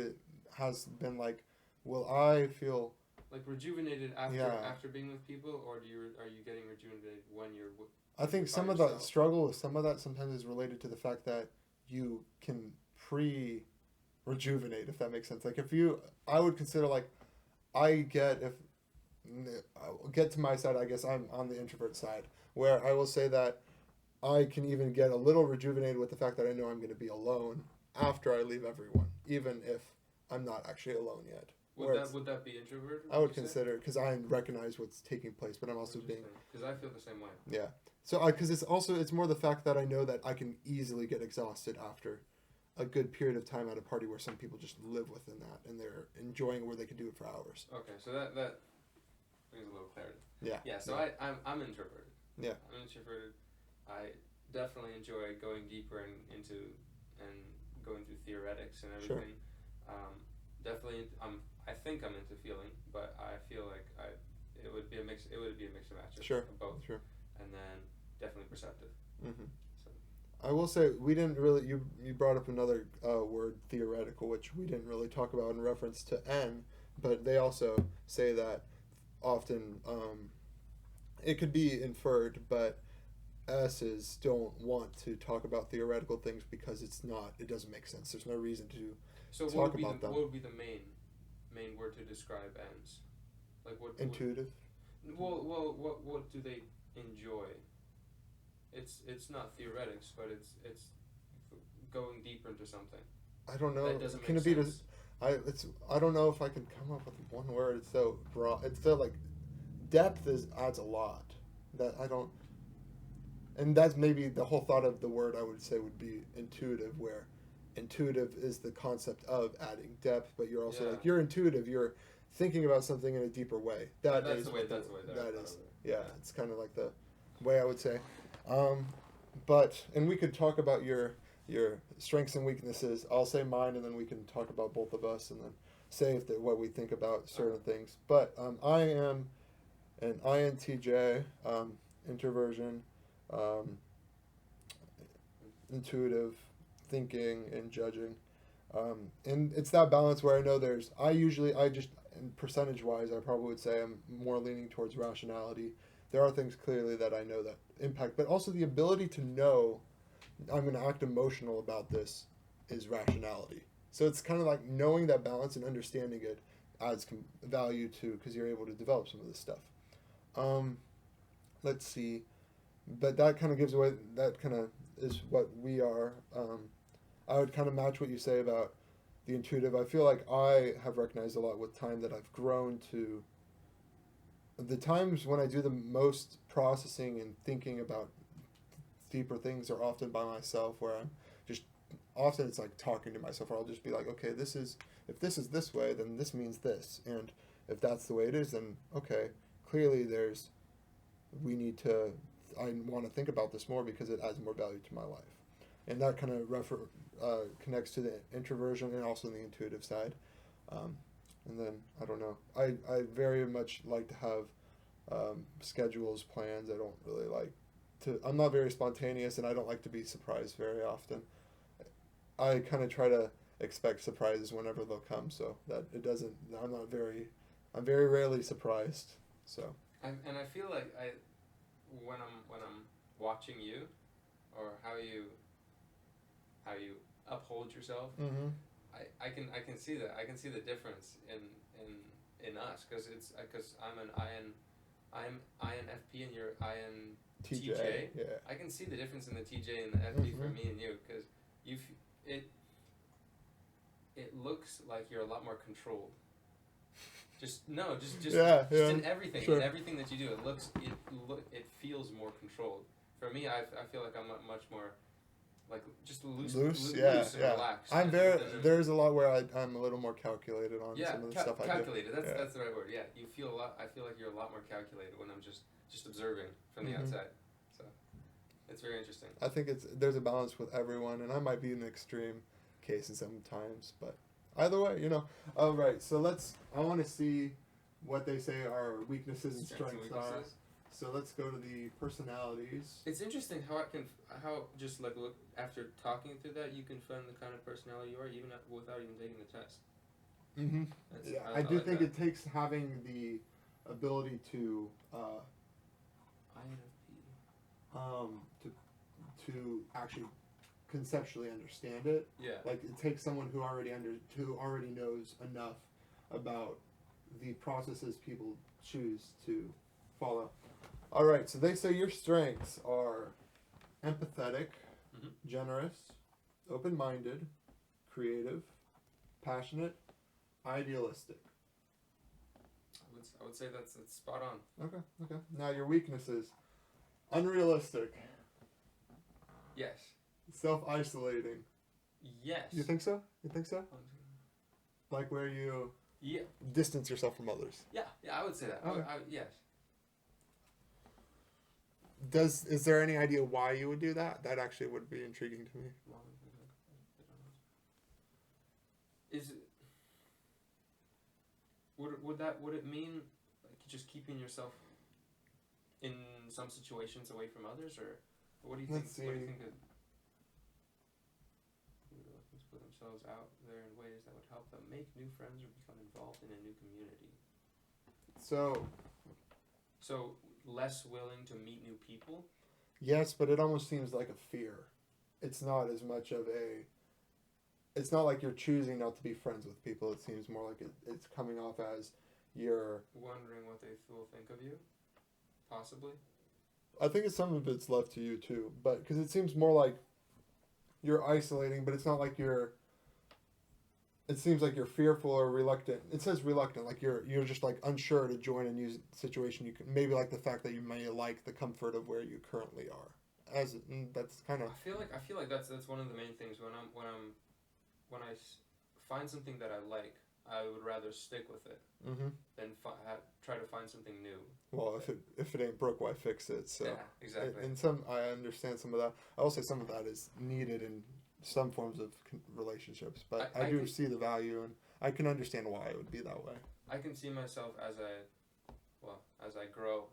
has been like, will I feel like rejuvenated after Yeah. after being with people, or are you getting rejuvenated when you're I think by some of yourself? the struggle with some of that sometimes is related to the fact that you can rejuvenate, if that makes sense. Like I would consider like, I'll get to my side, I guess I'm on the introvert side, where I will say that I can even get a little rejuvenated with the fact that I know I'm going to be alone after I leave everyone, even if I'm not actually alone yet. Would that be introverted? I would consider, because I recognize what's taking place, but I'm also being... Because I feel the same way. Yeah. So, because it's more the fact that I know that I can easily get exhausted after a good period of time at a party where some people just live within that and they're enjoying where they can do it for hours. Okay, so that brings a little clarity. Yeah. Yeah. So yeah. I'm introverted. Yeah. I'm introverted. I definitely enjoy going deeper into and going through theoretics and everything. Sure. Definitely, I think I'm into feeling, but I feel like it would be a mix. It would be a mix and match of both. Sure. And then definitely perceptive. Mm-hmm. So. I will say we didn't really. You brought up another word, theoretical, which we didn't really talk about in reference to N, but they also say that often it could be inferred, but S's don't want to talk about theoretical things because it doesn't make sense. There's no reason to talk about them. What would be the main word to describe N's? Like what? Intuitive. What do they enjoy? It's not theoretics, but it's going deeper into something. I don't know. That doesn't can make it be sense. I don't know if I can come up with one word. It's so broad. It's so like depth adds a lot that I don't. And that's maybe the whole thought of the word I would say would be intuitive, where intuitive is the concept of adding depth, but you're also like, you're intuitive, you're thinking about something in a deeper way. That's the way it's kind of like the way I would say. And we could talk about your strengths and weaknesses. I'll say mine, and then we can talk about both of us, and then say what we think about certain things. But I am an INTJ, introversion, intuitive, thinking, and judging. And it's that balance where I know and percentage-wise, I probably would say I'm more leaning towards rationality. There are things clearly that I know that impact, but also the ability to know I'm going to act emotional about this is rationality. So it's kind of like knowing that balance and understanding it adds value to, because you're able to develop some of this stuff. Let's see. But that kind of gives away, that kind of is what we are. I would kind of match what you say about the intuitive. I feel like I have recognized a lot with time that I've grown to. The times when I do the most processing and thinking about deeper things are often by myself, where I'm just, often it's like talking to myself, or I'll just be like, okay, if this is this way, then this means this. And if that's the way it is, then okay, clearly I want to think about this more because it adds more value to my life. And that kind of connects to the introversion and also the intuitive side. And then, I don't know, I very much like to have schedules, plans. I don't really I'm not very spontaneous, and I don't like to be surprised very often. I kind of try to expect surprises whenever they'll come, so that I'm very rarely surprised, so. And I feel like when I'm watching you, or how you uphold yourself, Mm-hmm. I can see that. I can see the difference in us because I'm INFP and you're INTJ. Yeah. I can see the difference in the TJ and the FP for me and you because it it looks like you're a lot more controlled. Just in everything, sure. in everything that you do, it feels more controlled. For me, I feel like I'm much more like just loose and relaxed. There's a lot where I'm a little more calculated on some of the stuff I do. Calculated. That's the right word. Yeah, you feel a lot. I feel like you're a lot more calculated when I'm just observing from the outside. So it's very interesting. I think there's a balance with everyone, and I might be in extreme cases sometimes, but either way, All right, so I want to see what they say our weaknesses and strengths are. So let's go to the personalities. It's interesting how just like look after talking through that you can find the kind of personality you are even without even taking the test. Mm-hmm. Yeah, I do think it takes having the ability to to actually conceptually understand it. Yeah. Like it takes someone who already knows enough about the processes people choose to follow. All right, so they say your strengths are empathetic, generous, open-minded, creative, passionate, idealistic. I would say that's spot on. Okay. Now your weaknesses: unrealistic. Yes. Self-isolating. Yes. You think so? Like where you distance yourself from others. Yeah, I would say that. Okay. Yes. Is there any idea why you would do that? That actually would be intriguing to me. Is it? Would it mean like just keeping yourself in some situations away from others, or what do you think? Let's see. What do you think? Reluctance to put themselves out there in ways that would help them make new friends or become involved in a new community. So less willing to meet new people? Yes, but it almost seems like a fear. It's not as much of it's not like you're choosing not to be friends with people. It seems more like it's coming off as you're wondering what they will think of you, possibly. I think some of it's left to you too, but because it seems more like you're isolating, but it's not like it seems like you're fearful or reluctant. It says reluctant, like you're just like unsure to join a new situation. You can maybe like the fact that you may like the comfort of where you currently are. That's kind of. I feel like that's one of the main things when I find something that I like, I would rather stick with it than try to find something new. Well, if it ain't broke, why fix it? So yeah, exactly. And I understand some of that. I will say some of that is needed in some forms of relationships, but I do see the value, and I can understand why it would be that way. I can see myself as I grow,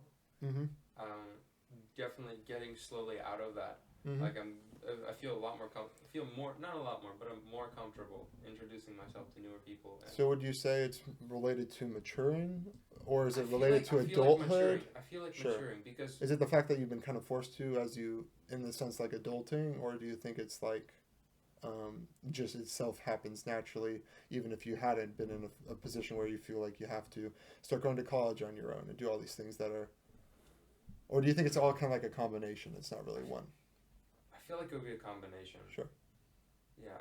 definitely getting slowly out of that. Like I feel a lot more not a lot more, but I'm more comfortable introducing myself to newer people. So would you say it's related to maturing, or is it related to adulthood? I feel like maturing because. Is it the fact that you've been kind of forced to, as you, in the sense like adulting, or do you think it's like, just itself happens naturally, even if you hadn't been in a position where you feel like you have to start going to college on your own and do all these things that are, or do you think it's all kind of like a combination? It's not really one. I feel like it would be a combination. Sure. Yeah,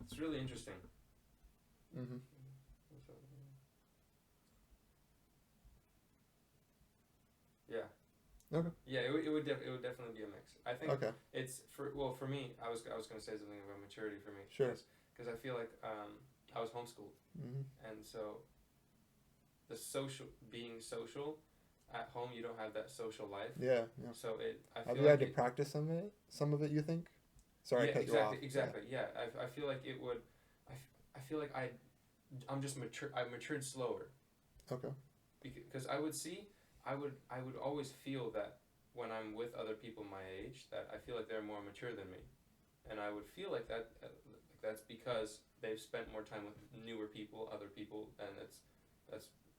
it's really interesting. Yeah. Okay. Yeah, it would definitely be a mix. I think it's for me. I was going to say something about maturity for me. Sure. Because I feel like I was homeschooled, and so being social. At home, you don't have that social life. Yeah. So have you had to practice some of it? You think? Sorry, I cut you off. Exactly. Yeah. I feel like it would. I feel like I'm just mature. I matured slower. Okay. Because I would always feel that when I'm with other people my age, that I feel like they're more mature than me, and I would feel like that's because they've spent more time with newer people, other people, and that's.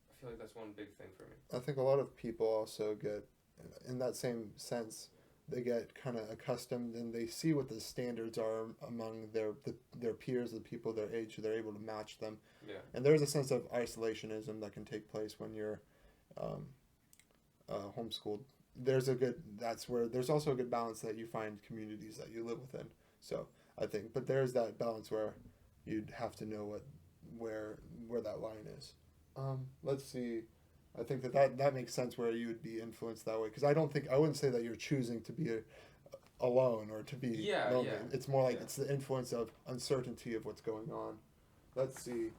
I feel like that's one big thing for me. I think a lot of people also get, in that same sense, they get kind of accustomed and they see what the standards are among their peers, the people their age, they're able to match them. Yeah. And there's a sense of isolationism that can take place when you're homeschooled. There's also a good balance that you find communities that you live within. So I think, but there's that balance where you'd have to know where that line is. Let's see. I think that makes sense where you would be influenced that way, because I wouldn't say that you're choosing to be alone or to be lonely. Yeah. It's more like it's the influence of uncertainty of what's going on. Let's see.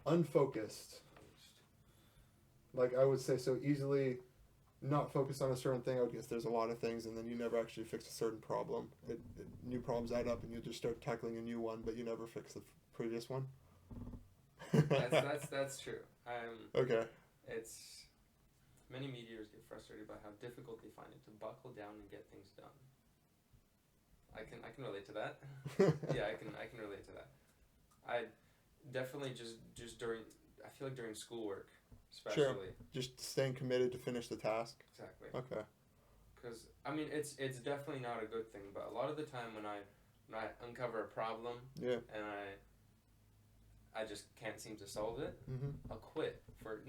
Unfocused. Like I would say, so easily not focused on a certain thing. I guess there's a lot of things, and then you never actually fix a certain problem. New problems add up, and you just start tackling a new one, but you never fix the previous one. That's true. Okay. It's many meteors get frustrated by how difficult they find it to buckle down and get things done. I can relate to that. Yeah, I can relate to that. I definitely just during, I feel like during schoolwork, especially. Sure. Just staying committed to finish the task. Exactly. Okay. Because I mean, it's definitely not a good thing, but a lot of the time when I uncover a problem, and I just can't seem to solve it, I'll quit for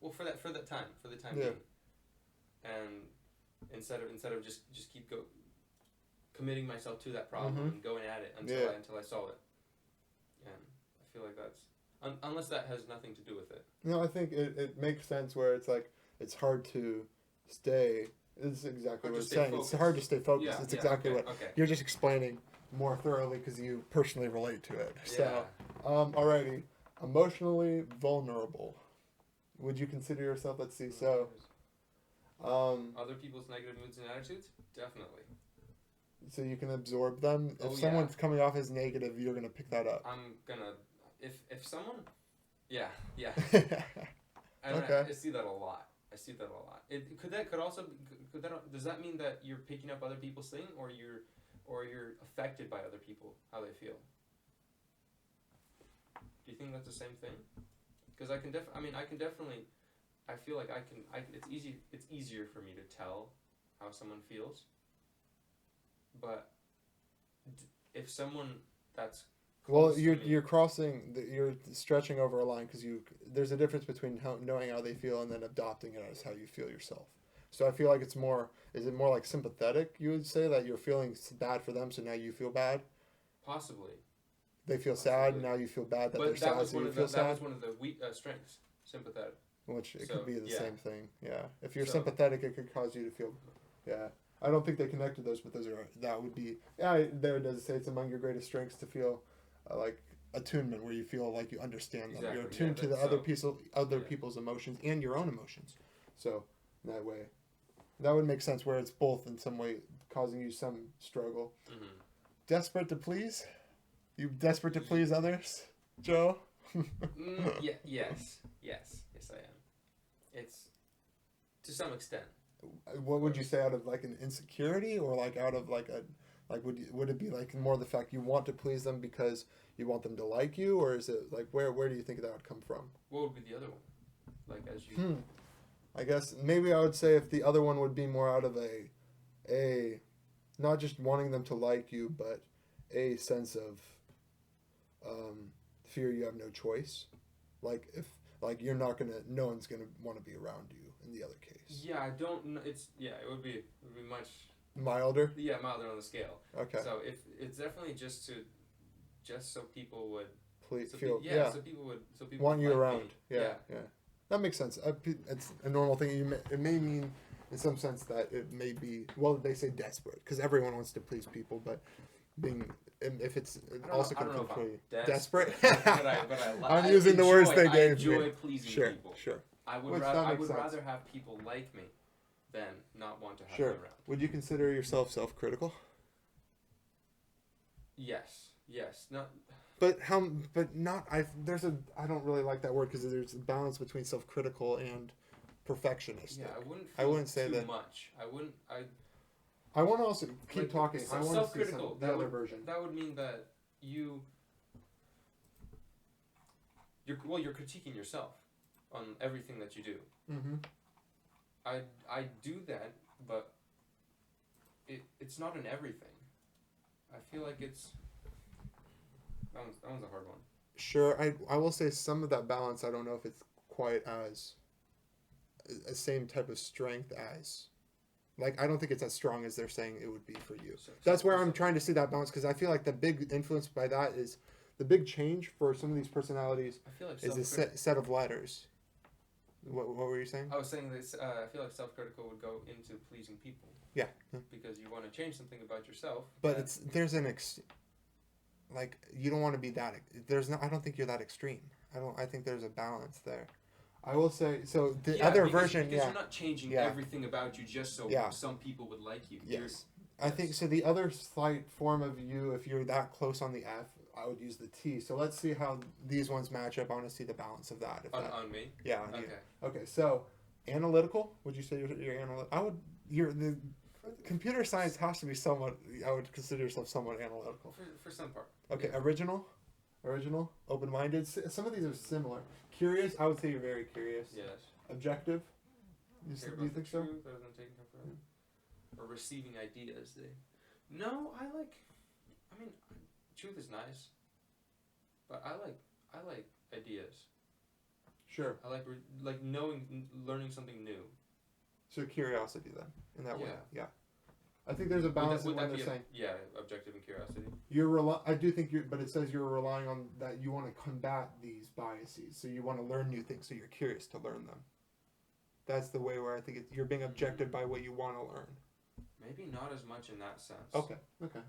for the time being, and instead of just keep committing myself to that problem and going at it until I solve it, and I feel like that's unless that has nothing to do with it. No, I think it makes sense where it's like it's hard to stay. It's exactly what it's saying. Focused. It's hard to stay focused. Yeah, it's exactly what you're just explaining more thoroughly because you personally relate to it. So, alrighty, emotionally vulnerable. Would you consider yourself? Let's see. So, other people's negative moods and attitudes, definitely. So you can absorb them. If someone's coming off as negative, you're gonna pick that up. I'm gonna if someone, yeah. Okay. I see that a lot. Does that mean that you're picking up other people's thing, or you're affected by other people, how they feel? Do you think that's the same thing? Because I feel like it's easier for me to tell how someone feels. But if someone that's you're stretching over a line because there's a difference between knowing how they feel and then adopting it as how you feel yourself. So I feel like is it more like sympathetic, you would say, that you're feeling bad for them, so now you feel bad? Possibly. They feel sad, and now you feel bad that they're sad, so you feel sad? That was one of the strengths, sympathetic. Which it could be the same thing, yeah. If you're sympathetic, it could cause you to feel, I don't think they connected those, but that would be, there it does say it's among your greatest strengths to feel like attunement, where you feel like you understand them. You're attuned to the other people's emotions and your own emotions. So that way, that would make sense where it's both in some way causing you some struggle. Mm-hmm. Desperate to please? You desperate to please others, Joe? Yes, I am. It's to some extent. What would you say, out of like an insecurity, or like out of like would it be like more the fact you want to please them because you want them to like you, or is it like where do you think that would come from? What would be the other one? Like as you. I guess maybe I would say if the other one would be more out of a not just wanting them to like you, but a sense of fear you have no choice. Like if you're not no one's gonna want to be around you in the other case. Yeah, I don't know. It would be much milder. Yeah, milder on the scale. Okay. So if it's definitely just so people would so people would want you around. Yeah. That makes sense. It's a normal thing. It may mean in some sense that it may be, well, they say desperate because everyone wants to please people, but if it's also going to be desperate. I'm using the words they gave me. I enjoy pleasing people. Sure. I would rather have people like me than not want to have me around. Would you consider yourself self-critical? Yes. Not. But not. I don't really like that word because there's a balance between self-critical and perfectionistic. Yeah, I wouldn't say too that much. I want to also keep talking. I want to see the other version. That would mean that you're critiquing yourself on everything that you do. Mm-hmm. I do that, but it's not in everything. I feel like it's that one's a hard one. Sure, I will say some of that balance. I don't know if it's quite as a same type of strength as. Like, I don't think it's as strong as they're saying it would be for you. That's where I'm trying to see that balance, because I feel like the big influence by that is the big change for some of these personalities I feel like is a set of letters. What were you saying? I was saying this. I feel like self-critical would go into pleasing people. Yeah. Because you want to change something about yourself. But like, you don't want to be that. I don't think you're that extreme. I think there's a balance there. I will say, so the other version, because you're not changing everything about you just so some people would like you. Yes. I think, so the other slight form of you, if you're that close on the F, I would use the T. So let's see how these ones match up. I want to see the balance of that. On me? Yeah. On you. Okay, so analytical, would you say you're analytical? The computer science has to be somewhat, I would consider yourself somewhat analytical. For some part. Okay, yeah. Original, open-minded. Some of these are similar. Curious, I would say you're very curious. Yes. Objective, do you think so? Truth, other than taking comfort, or receiving ideas. No, I mean, truth is nice, but I like ideas. Sure. I like learning something new. So curiosity then, in that way. Yeah. I think there's a balance in what they're saying. Objective and curiosity. I do think but it says you're relying on that. You want to combat these biases, so you want to learn new things, so you're curious to learn them. That's the way where I think you're being objective by what you want to learn. Maybe not as much in that sense. Okay.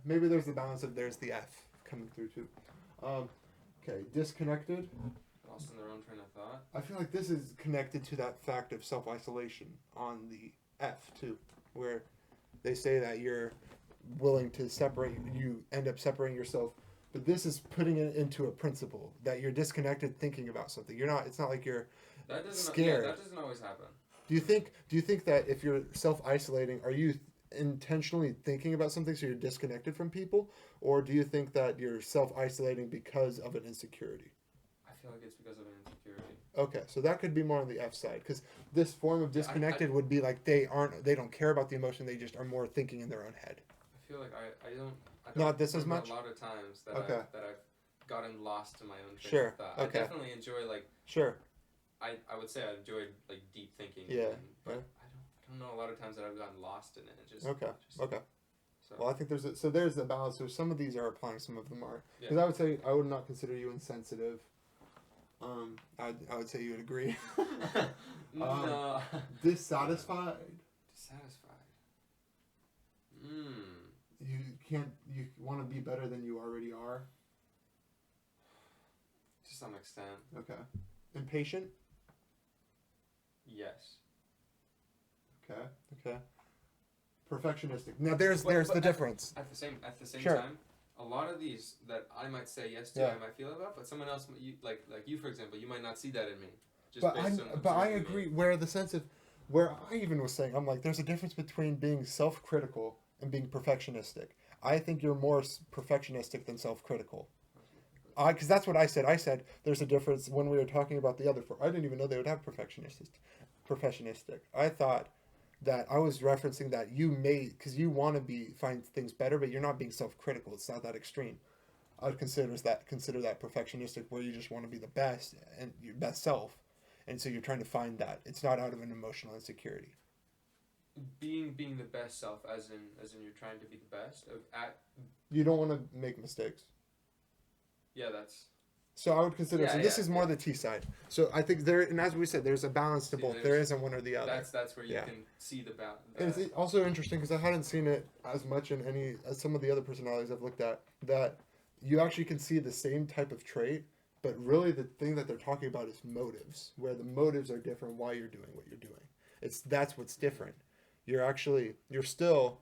Maybe there's the balance of there's the F coming through too. Okay, disconnected. Lost in their own train of thought. I feel like this is connected to that fact of self-isolation on the F too, where they say that you're willing to separate, you end up separating yourself, but this is putting it into a principle that you're disconnected thinking about something. It's not like you're scared. That doesn't always happen. Do you think that if you're self-isolating, are you intentionally thinking about something so you're disconnected from people, or do you think that you're self-isolating because of an insecurity? I feel like it's because of an insecurity. Okay, so that could be more on the F side, because this form of disconnected would be like they don't care about the emotion, they just are more thinking in their own head. I feel like I don't not this as much. A lot of times that I've gotten lost in my own train of thought. Okay. I definitely enjoy Sure. I would say I enjoyed deep thinking. Yeah. But I don't know a lot of times that I've gotten lost in it. Okay. So. Well, I think there's a balance. So some of these are applying, some of them are. Because I would say I would not consider you insensitive. I would say you would agree. No. Dissatisfied. You want to be better than you already are. To some extent. Okay. Impatient. Yes. Okay. Perfectionistic. Now there's the difference. At the same time, a lot of these that I might say yes to, I might feel about, but someone else, like you for example, you might not see that in me. But I agree. Where the sense of, where I even was saying, I'm like, there's a difference between being self-critical and being perfectionistic. I think you're more perfectionistic than self-critical. Because that's what I said. I said there's a difference when we were talking about the other four. I didn't even know they would have perfectionistic. I thought that I was referencing that because you want to find things better, but you're not being self-critical. It's not that extreme. I would consider that perfectionistic, where you just want to be the best and your best self, and so you're trying to find that. It's not out of an emotional insecurity. Being the best self, as in you're trying to be the best You don't want to make mistakes. Yeah, that's. So I would consider. This is more the T side. So I think and as we said, there's a balance to both. There isn't one or the other. That's where you can see the balance. And it's also interesting because I hadn't seen it as much in some of the other personalities I've looked at, that you actually can see the same type of trait, but really the thing that they're talking about is motives, where the motives are different. Why you're doing what you're doing. That's what's different. You're still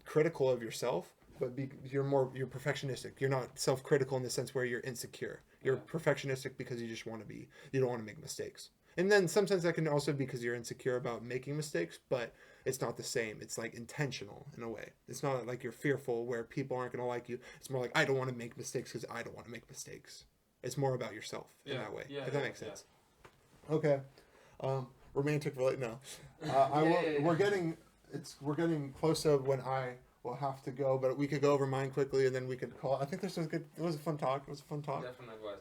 critical of yourself, but you're perfectionistic. You're not self-critical in the sense where you're insecure. You're perfectionistic because you don't want to make mistakes. And then sometimes that can also be because you're insecure about making mistakes, but it's not the same. It's like intentional in a way. It's not like you're fearful where people aren't going to like you. It's more like, I don't want to make mistakes because I don't want to make mistakes. It's more about yourself in that way. If that makes sense. Okay. Romantic relate. No. We're getting we're getting close to when I will have to go, but we could go over mine quickly and then we could call. I think this was good. It was a fun talk. It was a fun talk. Definitely was.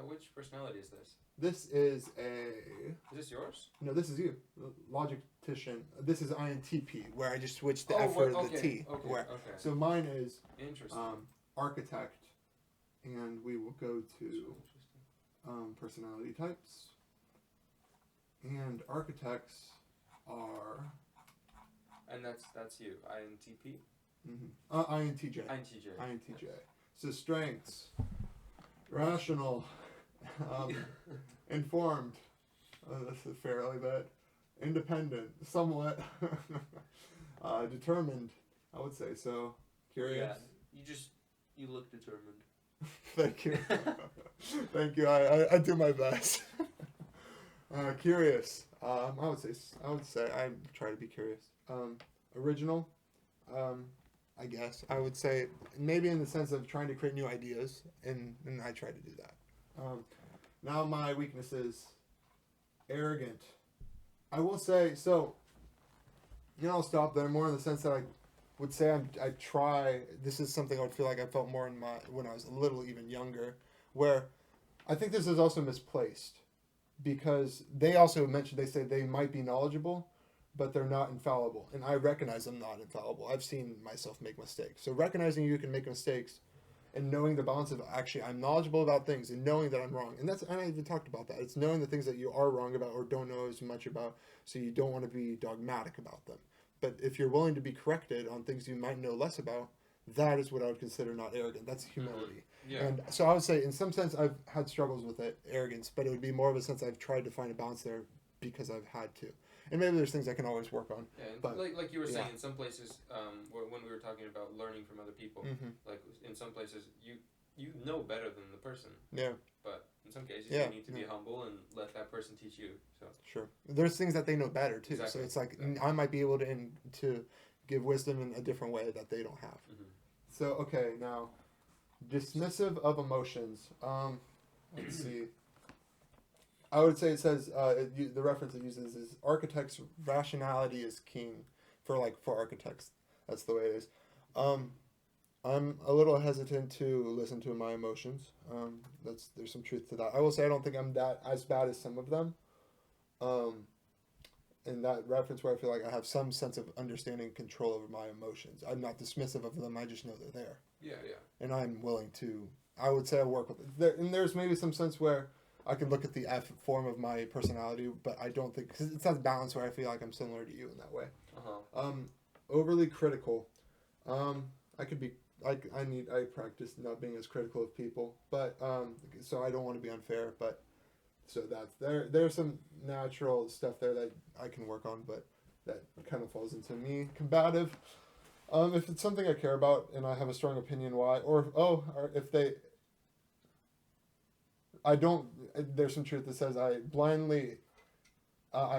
Which personality is this? This is Is this yours? No, this is you, logistician. This is INTP, where I just switched the F for the T. Okay. So mine is Interesting. Architect, and we will go to personality types. And architects are. And that's you, INTP. INTJ. INTJ. INTJ. So strengths, rational, informed. This is fairly bad. Independent, somewhat. Determined, I would say so. Curious. Yeah, you look determined. Thank you. Thank you. I do my best. Curious. I would say I try to be curious. Original. I guess I would say maybe in the sense of trying to create new ideas, and I try to do that. Now my weakness is arrogant. I will say so. I'll stop there more in the sense that I would say I try. This is something I would feel like I felt more in when I was a little even younger, where I think this is also misplaced because they also mentioned they say they might be knowledgeable, but they're not infallible, and I recognize I'm not infallible. I've seen myself make mistakes, so recognizing you can make mistakes and knowing the balance of actually I'm knowledgeable about things and knowing that I'm wrong. And I even talked about that. It's knowing the things that you are wrong about or don't know as much about, so you don't want to be dogmatic about them. But if you're willing to be corrected on things you might know less about, that is what I would consider not arrogant. That's humility. Yeah. And so I would say in some sense I've had struggles with it, arrogance, but it would be more of a sense I've tried to find a balance there because I've had to. And maybe there's things I can always work on. Yeah, but, like you were saying, in some places, when we were talking about learning from other people, like in some places you know better than the person. Yeah. But in some cases, you need to be humble and let that person teach you. So sure, there's things that they know better too. Exactly. So it's like I might be able to give wisdom in a different way that they don't have. So okay, now dismissive of emotions. Let's see. I would say it says the reference it uses is architects' rationality is king for architects. That's the way it is. I'm a little hesitant to listen to my emotions. There's some truth to that. I will say I don't think I'm that as bad as some of them. In that reference where I feel like I have some sense of understanding and control over my emotions. I'm not dismissive of them. I just know they're there. Yeah. And I'm willing to. I would say I work with it. And there's maybe some sense where I can look at the F form of my personality, but I don't think because it's not balanced where I feel like I'm similar to you in that way. Overly critical. I could be. I practice not being as critical of people, but so I don't want to be unfair. But so that's there's some natural stuff there that I can work on, but that kind of falls into me. Combative. If it's something I care about and I have a strong opinion why, or if they. I don't. There's some truth that says I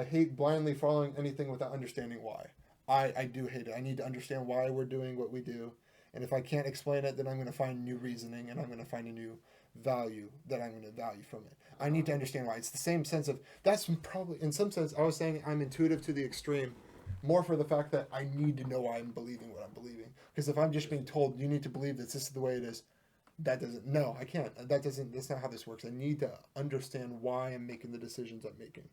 hate blindly following anything without understanding why. I do hate it. I need to understand why we're doing what we do, and if I can't explain it, then I'm going to find new reasoning and I'm going to find a new value that I'm going to value from it. I need to understand why. It's the same sense of that's probably in some sense I was saying I'm intuitive to the extreme, more for the fact that I need to know why I'm believing what I'm believing. Because if I'm just being told you need to believe this is the way it is. I can't. That's not how this works. I need to understand why I'm making the decisions I'm making.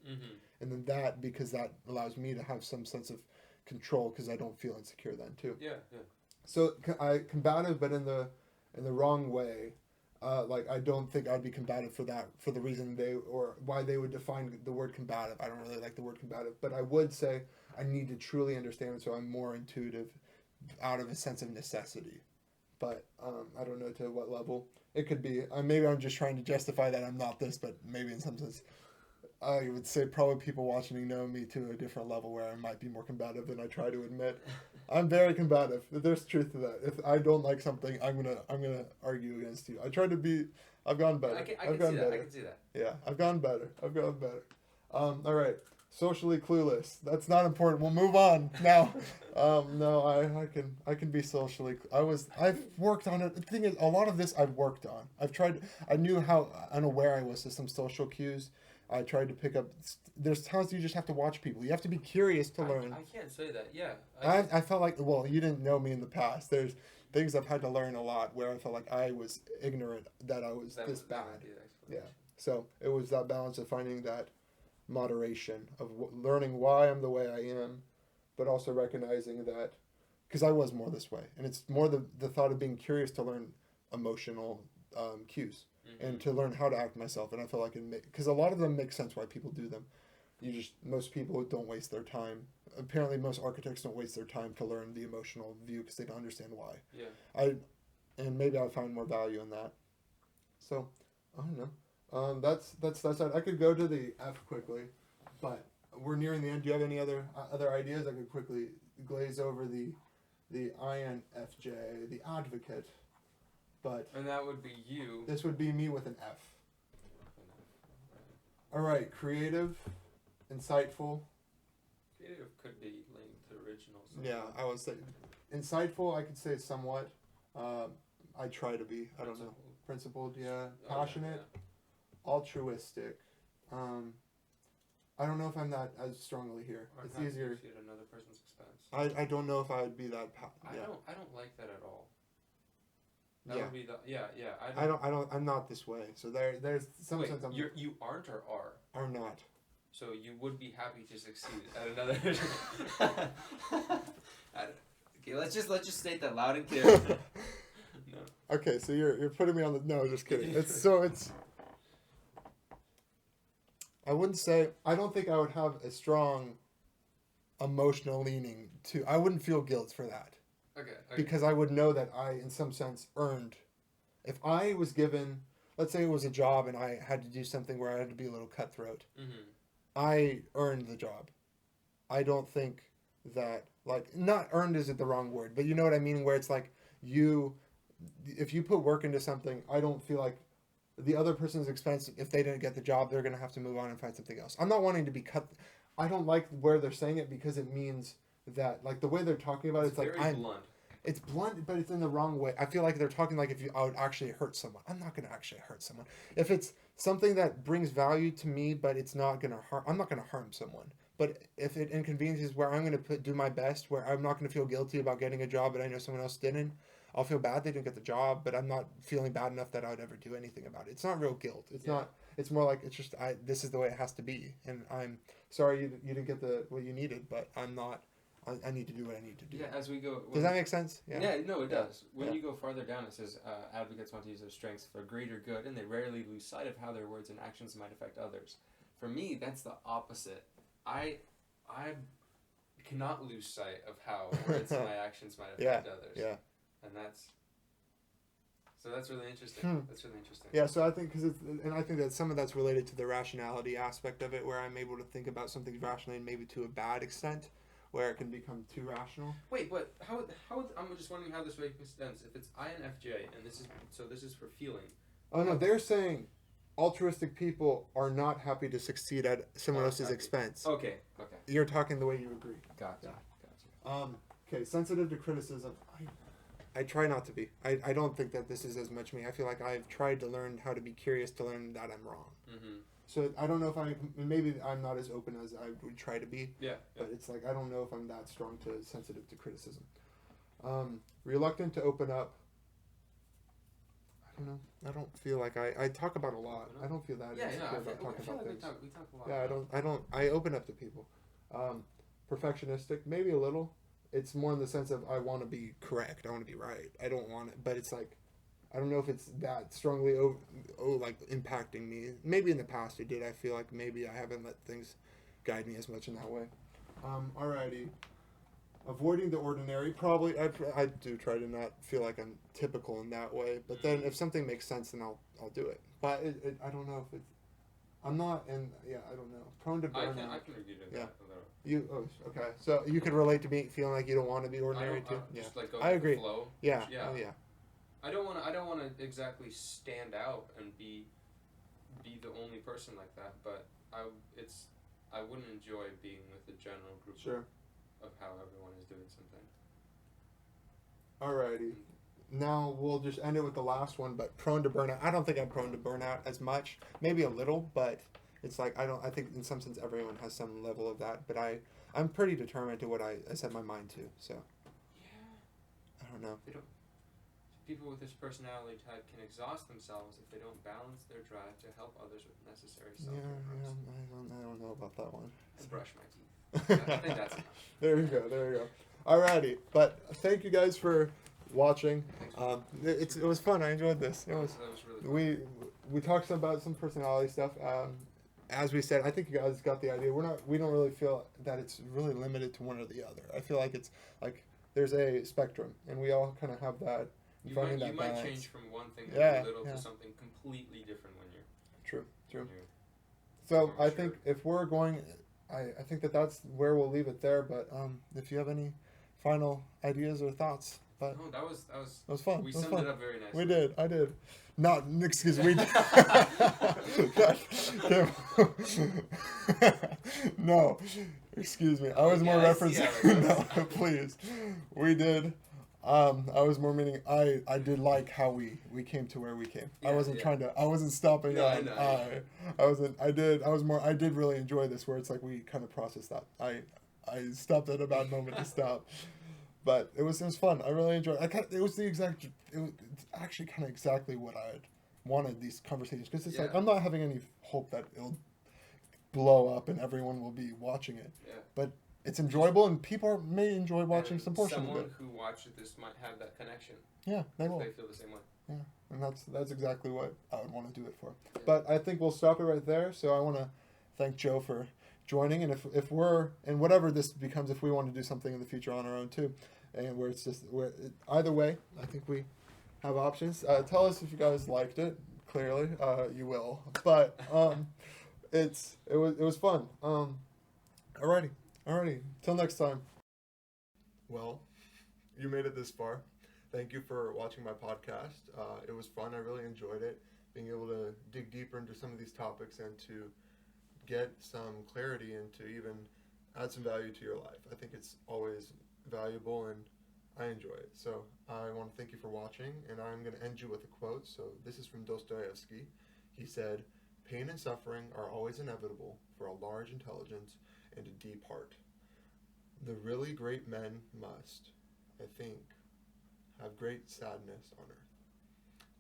And then because that allows me to have some sense of control because I don't feel insecure then too. Yeah. So I combative, but in the wrong way. I don't think I'd be combative for the reason why they would define the word combative. I don't really like the word combative, but I would say I need to truly understand it, so I'm more intuitive out of a sense of necessity. But I don't know to what level. It could be. Maybe I'm just trying to justify that I'm not this, but maybe in some sense, I would say probably people watching know me to a different level where I might be more combative than I try to admit. I'm very combative. There's truth to that. If I don't like something, I'm gonna argue against you. I try to be. I've gone better. I can see that. Yeah, I've gone better. All right. Socially clueless. That's not important. We'll move on now. No, I can be socially. I've worked on it. The thing is, a lot of this I've worked on. I knew how unaware I was to some social cues, I tried to pick up. There's times you just have to watch people. You have to be curious to learn. I can't say that. Yeah. I felt like, well, you didn't know me in the past. There's things I've had to learn a lot where I felt like I was ignorant that I was this bad. Yeah. So it was that balance of finding that moderation of learning why I'm the way I am, but also recognizing that, because I was more this way. And it's more the thought of being curious to learn emotional cues and to learn how to act myself. And I feel like because a lot of them make sense why people do them. Most people don't waste their time. Apparently most architects don't waste their time to learn the emotional view because they don't understand why. Yeah. And maybe I find more value in that. So, I don't know. That's it. I could go to the F quickly, but we're nearing the end. Do you have any other ideas? I could quickly glaze over the INFJ, the advocate. And that would be you. This would be me with an F. All right, creative, insightful. Creative could be linked to original. Yeah, I would say insightful. I could say somewhat. I try to be. I don't know. Principled. Yeah. Passionate. Altruistic. I don't know if I'm that as strongly here. Or it's easier. At another person's expense. I don't know if I would be that. I don't like that at all. That would be I'm not this way. So there's some sense I'm. You aren't or are? Are not. So you would be happy to succeed at another. Okay, let's just state that loud and clear. No. Okay, so you're putting me on the. No, just kidding. I wouldn't say. I don't think I would have a strong emotional leaning to. I wouldn't feel guilt for that. Okay. Because I would know that I, in some sense, earned. If I was given, let's say it was a job and I had to do something where I had to be a little cutthroat, I earned the job. I don't think that, not earned is the wrong word, but you know what I mean, where it's like if you put work into something, I don't feel like the other person's expense, if they didn't get the job, they're going to have to move on and find something else. I'm not wanting to be cut. I don't like where they're saying it because it means that, the way they're talking about it's like blunt. It's blunt, but it's in the wrong way. I feel like they're talking like I would actually hurt someone. I'm not going to actually hurt someone. If it's something that brings value to me, but it's not going to harm, I'm not going to harm someone. But if it inconveniences where I'm going to do my best, where I'm not going to feel guilty about getting a job, but I know someone else didn't, I'll feel bad they didn't get the job, but I'm not feeling bad enough that I would ever do anything about it. It's not real guilt. It's not. It's more like it's just this is the way it has to be, and I'm sorry you didn't get what you needed, but I'm not. I need to do what I need to do. Yeah, as we go. Does that make sense? Yeah, no, it does. When you go farther down, it says advocates want to use their strengths for greater good, and they rarely lose sight of how their words and actions might affect others. For me, that's the opposite. I cannot lose sight of how words and my actions might affect others. Yeah. And that's really interesting. That's really interesting. Yeah, so I think I think that some of that's related to the rationality aspect of it, where I'm able to think about something rationally and maybe to a bad extent, where it can become too rational. Wait, but how I'm just wondering how this makes sense. If it's INFJ and this is for feeling. Oh no, they're saying altruistic people are not happy to succeed at someone else's expense. Okay. You're talking the way you agree. Gotcha. Okay, sensitive to criticism. I try not to be. I don't think that this is as much me. I feel like I've tried to learn how to be curious to learn that I'm wrong. So I don't know if maybe I'm not as open as I would try to be. Yeah. But it's like I don't know if I'm that strong to sensitive to criticism. Reluctant to open up. I don't know. I don't feel like I talk about a lot. I don't feel that. Yeah, I feel about talking about like things. we talk a lot. Yeah, I open up to people. Perfectionistic, maybe a little. It's more in the sense of I want to be correct. I want to be right. I don't want it, but it's like I don't know if it's that strongly impacting me. Maybe in the past it did. I feel like maybe I haven't let things guide me as much in that way. Alrighty. Avoiding the ordinary. Probably I do try to not feel like I'm typical in that way. But then if something makes sense, then I'll do it. But I don't know if it's. I'm not in. Yeah, I don't know. Prone to burnout. I can agree to that a little. Okay. So you could relate to me feeling like you don't want to be ordinary too. Just go I agree. With the flow. Yeah. Yeah. Oh yeah. I don't want to exactly stand out and be the only person like that, but I wouldn't enjoy being with the general group of how everyone is doing something. Alrighty. Now we'll just end it with the last one, but prone to burnout. I don't think I'm prone to burnout as much. Maybe a little, but it's like I think in some sense everyone has some level of that, but I'm pretty determined to what I set my mind to. So yeah, I don't know. People with this personality type can exhaust themselves if they don't balance their drive to help others with necessary self-care. I don't know about that one. I brush my teeth. I think that's enough. There you go. Alrighty, but thank you guys for watching. It was fun. I enjoyed this. That was really fun. We talked about some personality stuff. As we said, I think you guys got the idea. We don't really feel that it's really limited to one or the other. I feel like it's like there's a spectrum, and we all kind of have that. You might change from one thing to something completely different when you're... True. So I think if we're going... I think that's where we'll leave it there, but if you have any final ideas or thoughts... But no, that was fun. We summed it up very nicely. We did. I did. Not, excuse me. No, excuse me. I was more referencing... No, please. We did. I was more meaning I did like how we came to where we came. I wasn't trying to. I wasn't stopping. No, I wasn't. I did really enjoy this where it's like we kind of processed that. I stopped at a bad moment to stop, but it was fun. I really enjoyed. It was actually kind of exactly what I had wanted these conversations, because it's like I'm not having any hope that it'll blow up and everyone will be watching it. Yeah. But it's enjoyable, and people may enjoy watching some portion of it. Someone who watches this might have that connection. Yeah, they will. They feel the same way. Yeah, and that's exactly what I would want to do it for. Yeah. But I think we'll stop it right there. So I want to thank Joe for joining, and if we're, and whatever this becomes, if we want to do something in the future on our own too, and where it's just either way, I think we have options. Tell us if you guys liked it. Clearly, you will. But it was fun. Alrighty. Till next time. Well, you made it this far. Thank you for watching my podcast. It was fun. I really enjoyed it. Being able to dig deeper into some of these topics and to get some clarity and to even add some value to your life. I think it's always valuable, and I enjoy it. So I want to thank you for watching, and I'm going to end you with a quote. So this is from Dostoevsky. He said, "Pain and suffering are always inevitable for a large intelligence and a deep heart. The really great men must, I think, have great sadness on earth."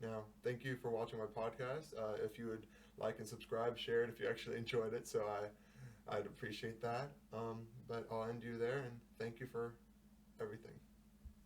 Now, thank you for watching my podcast. If you would like and subscribe, share it if you actually enjoyed it. So I'd appreciate that. But I'll end you there, and thank you for everything.